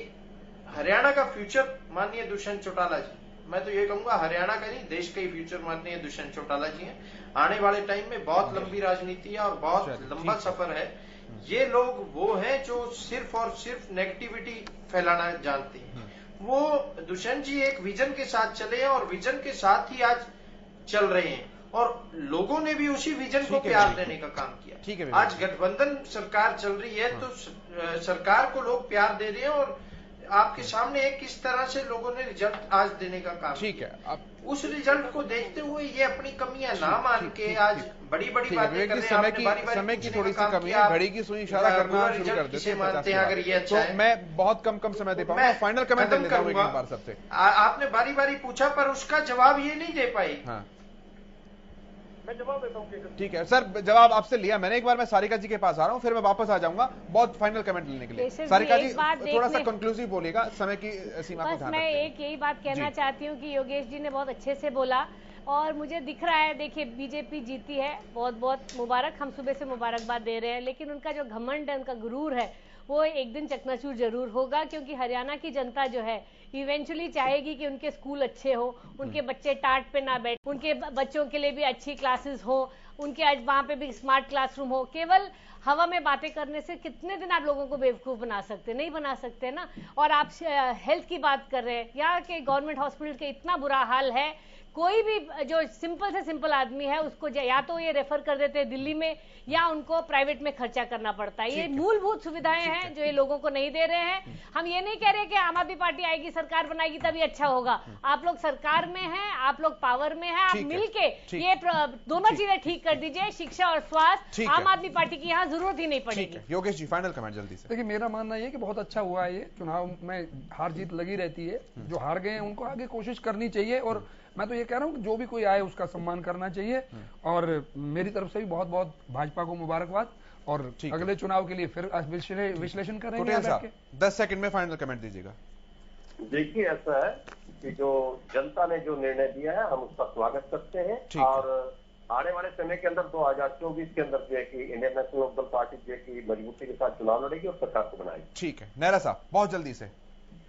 हरियाणा का फ्यूचर माननीय दुष्यंत चौटाला जी, मैं तो ये कहूंगा हरियाणा का नहीं, देश का ही फ्यूचर माननीय दुष्यंत चौटाला जी हैं। आने वाले टाइम में बहुत लंबी राजनीति है और बहुत लंबा सफर है। ये लोग वो हैं जो सिर्फ और सिर्फ नेगेटिविटी फैलाना जानते हैं। वो दुष्यंत जी एक विजन के साथ चले हैं और विजन के साथ ही आज चल रहे हैं, और लोगों ने भी उसी विजन को प्यार देने का काम किया। आज गठबंधन सरकार चल रही है, तो सरकार को लोग प्यार दे रहे हैं, और आपके सामने एक किस तरह से लोगों ने रिजल्ट आज देने का काम किया। अब उस रिजल्ट को देखते हुए ये अपनी कमियां ना मान के आज बड़ी बड़ी बातें कर रहे हैं। समय की थोड़ी सी कमी है, घड़ी की सुई इशारा करना शुरू कर देते हैं। अगर ये अच्छा है, मैं बहुत कम समय दे पाऊंगा, फाइनल कमेंट देता हूं एक बार सबसे। आपने बारी बारी पूछा पर उसका जवाब ये नहीं दे पाई मैं जवाब देता हूँ। ठीक है सर, जवाब आपसे लिया मैंने। एक बार मैं सारिका जी के पास आ रहा हूँ, फिर मैं वापस आ जाऊंगा बहुत फाइनल कमेंट लेने के लिए। सारिका जी थोड़ा सा कंक्लूसिव बोलिएगा, समय की सीमा को ध्यान मैं एक यही बात कहना चाहती हूँ कि योगेश जी ने बहुत अच्छे से बोला और मुझे दिख रहा है, देखिए बीजेपी जीती है, बहुत बहुत मुबारक, हम सुबह से मुबारकबाद दे रहे हैं, लेकिन उनका जो घमंड है, उनका गुरूर है, वो एक दिन चकनाचूर जरूर होगा, क्योंकि हरियाणा की जनता जो है इवेंचुअली चाहेगी कि उनके स्कूल अच्छे हो, उनके बच्चे टाट पे ना बैठ, उनके बच्चों के लिए भी अच्छी क्लासेस हो, उनके आज वहां पे भी स्मार्ट क्लासरूम हो। केवल हवा में बातें करने से कितने दिन आप लोगों को बेवकूफ बना सकते? नहीं बना सकते ना। और आप हेल्थ की बात कर रहे हैं, यहाँ के गवर्नमेंट हॉस्पिटल के इतना बुरा हाल है, कोई भी जो सिंपल से सिंपल आदमी है उसको या तो ये रेफर कर देते हैं दिल्ली में, या उनको प्राइवेट में खर्चा करना पड़ता है। ये मूलभूत सुविधाएं हैं जो ये लोगों को नहीं दे रहे हैं। हम ये नहीं कह रहे कि आम आदमी पार्टी आएगी, सरकार बनाएगी तभी अच्छा होगा। आप लोग सरकार में हैं, आप लोग पावर में हैं, आप मिलके ये दोनों चीजें ठीक कर दीजिए, शिक्षा और स्वास्थ्य। आम आदमी पार्टी की यहाँ जरूरत ही नहीं पड़ेगी। योगेश जी फाइनल कमेंट जल्दी से। देखिए मेरा मानना ये कि बहुत अच्छा हुआ है, ये चुनाव में हार जीत लगी रहती है, जो हार गए हैं उनको आगे कोशिश करनी चाहिए, और मैं तो ये कह रहा हूँ कि जो भी कोई आए उसका सम्मान करना चाहिए। और मेरी तरफ से भी बहुत बहुत भाजपा को मुबारकबाद, और अगले चुनाव के लिए फिर विश्लेषण करेंगे। 10 सेकंड में फाइनल कमेंट दीजिएगा। देखिए ऐसा है कि जो जनता ने जो निर्णय दिया है हम उसका स्वागत करते हैं, और आने वाले समय के अंदर 2024 के अंदर जो है कि इंडियन नेशनल लोकदल पार्टी जो है कि मजबूती के साथ चुनाव लड़ेगी और सरकार को बनाएगी। ठीक है नेहरा साहब, बहुत जल्दी से।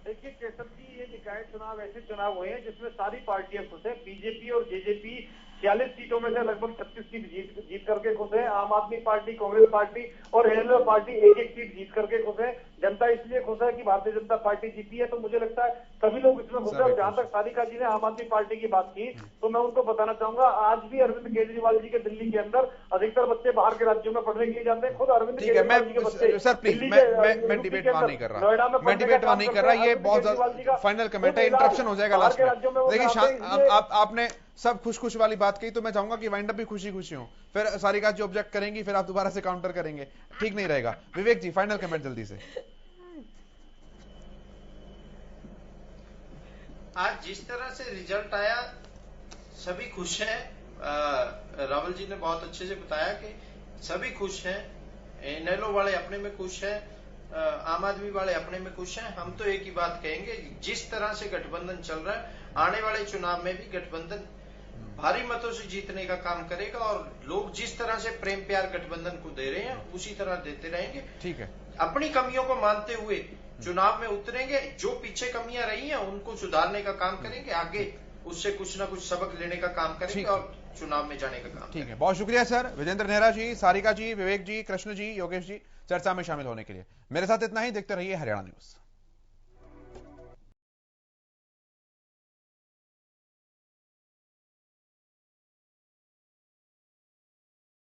देखिए केशव जी, ये निकाय चुनाव ऐसे चुनाव हुए हैं जिसमें सारी पार्टियां खुश है। बीजेपी और जेजेपी 46 सीटों में से लगभग 36 सीट जीत करके खुश है। आम आदमी पार्टी, कांग्रेस पार्टी और रेलवे पार्टी एक एक सीट जीत करके खुश है। जनता इसलिए खुश है कि भारतीय जनता पार्टी जीती है, तो मुझे लगता है सभी लोग इसमें खुश है। और जहां तक सारिका जी ने आम आदमी पार्टी की बात की, तो मैं उनको बताना चाहूंगा, आज भी अरविंद केजरीवाल जी के दिल्ली के अंदर अधिकतर बच्चे बाहर के राज्यों में पढ़ने के लिए जाते हैं। खुद अरविंद केजरीवाल जी के बच्चे। सर प्लीज, मैं डिबेट वहां नहीं कर रहा, मैं डिबेट वहां नहीं कर रहा, ये बहुत फाइनल कमेंट है, इंटरप्शन हो जाएगा लास्ट में। देखिए आपने सब खुश वाली बात कही, तो मैं चाहूंगा कि वाइंड अप भी खुशी हो, फिर सारिका जी ऑब्जेक्ट करेंगी, फिर आप दोबारा से काउंटर करेंगे, ठीक नहीं रहेगा। विवेक जी फाइनल कमेंट जल्दी से। आज जिस तरह से रिजल्ट आया सभी खुश हैं। रावल जी ने बहुत अच्छे से बताया कि सभी खुश हैं, इनेलो वाले अपने में खुश हैं, आम आदमी वाले अपने में खुश हैं। हम तो एक ही बात कहेंगे, जिस तरह से गठबंधन चल रहा है, आने वाले चुनाव में भी गठबंधन भारी मतों से जीतने का काम करेगा, और लोग जिस तरह से प्रेम प्यार गठबंधन को दे रहे हैं उसी तरह देते रहेंगे। ठीक है, अपनी कमियों को मानते हुए चुनाव में उतरेंगे, जो पीछे कमियां रही हैं उनको सुधारने का काम करेंगे, आगे उससे कुछ ना कुछ सबक लेने का काम करेंगे और चुनाव में जाने का काम। ठीक है, बहुत शुक्रिया सर, विजेंद्र नेहरा जी, सारिका जी, विवेक जी, कृष्ण जी, योगेश जी, चर्चा में शामिल होने के लिए। मेरे साथ इतना ही, देखते रहिए हरियाणा न्यूज।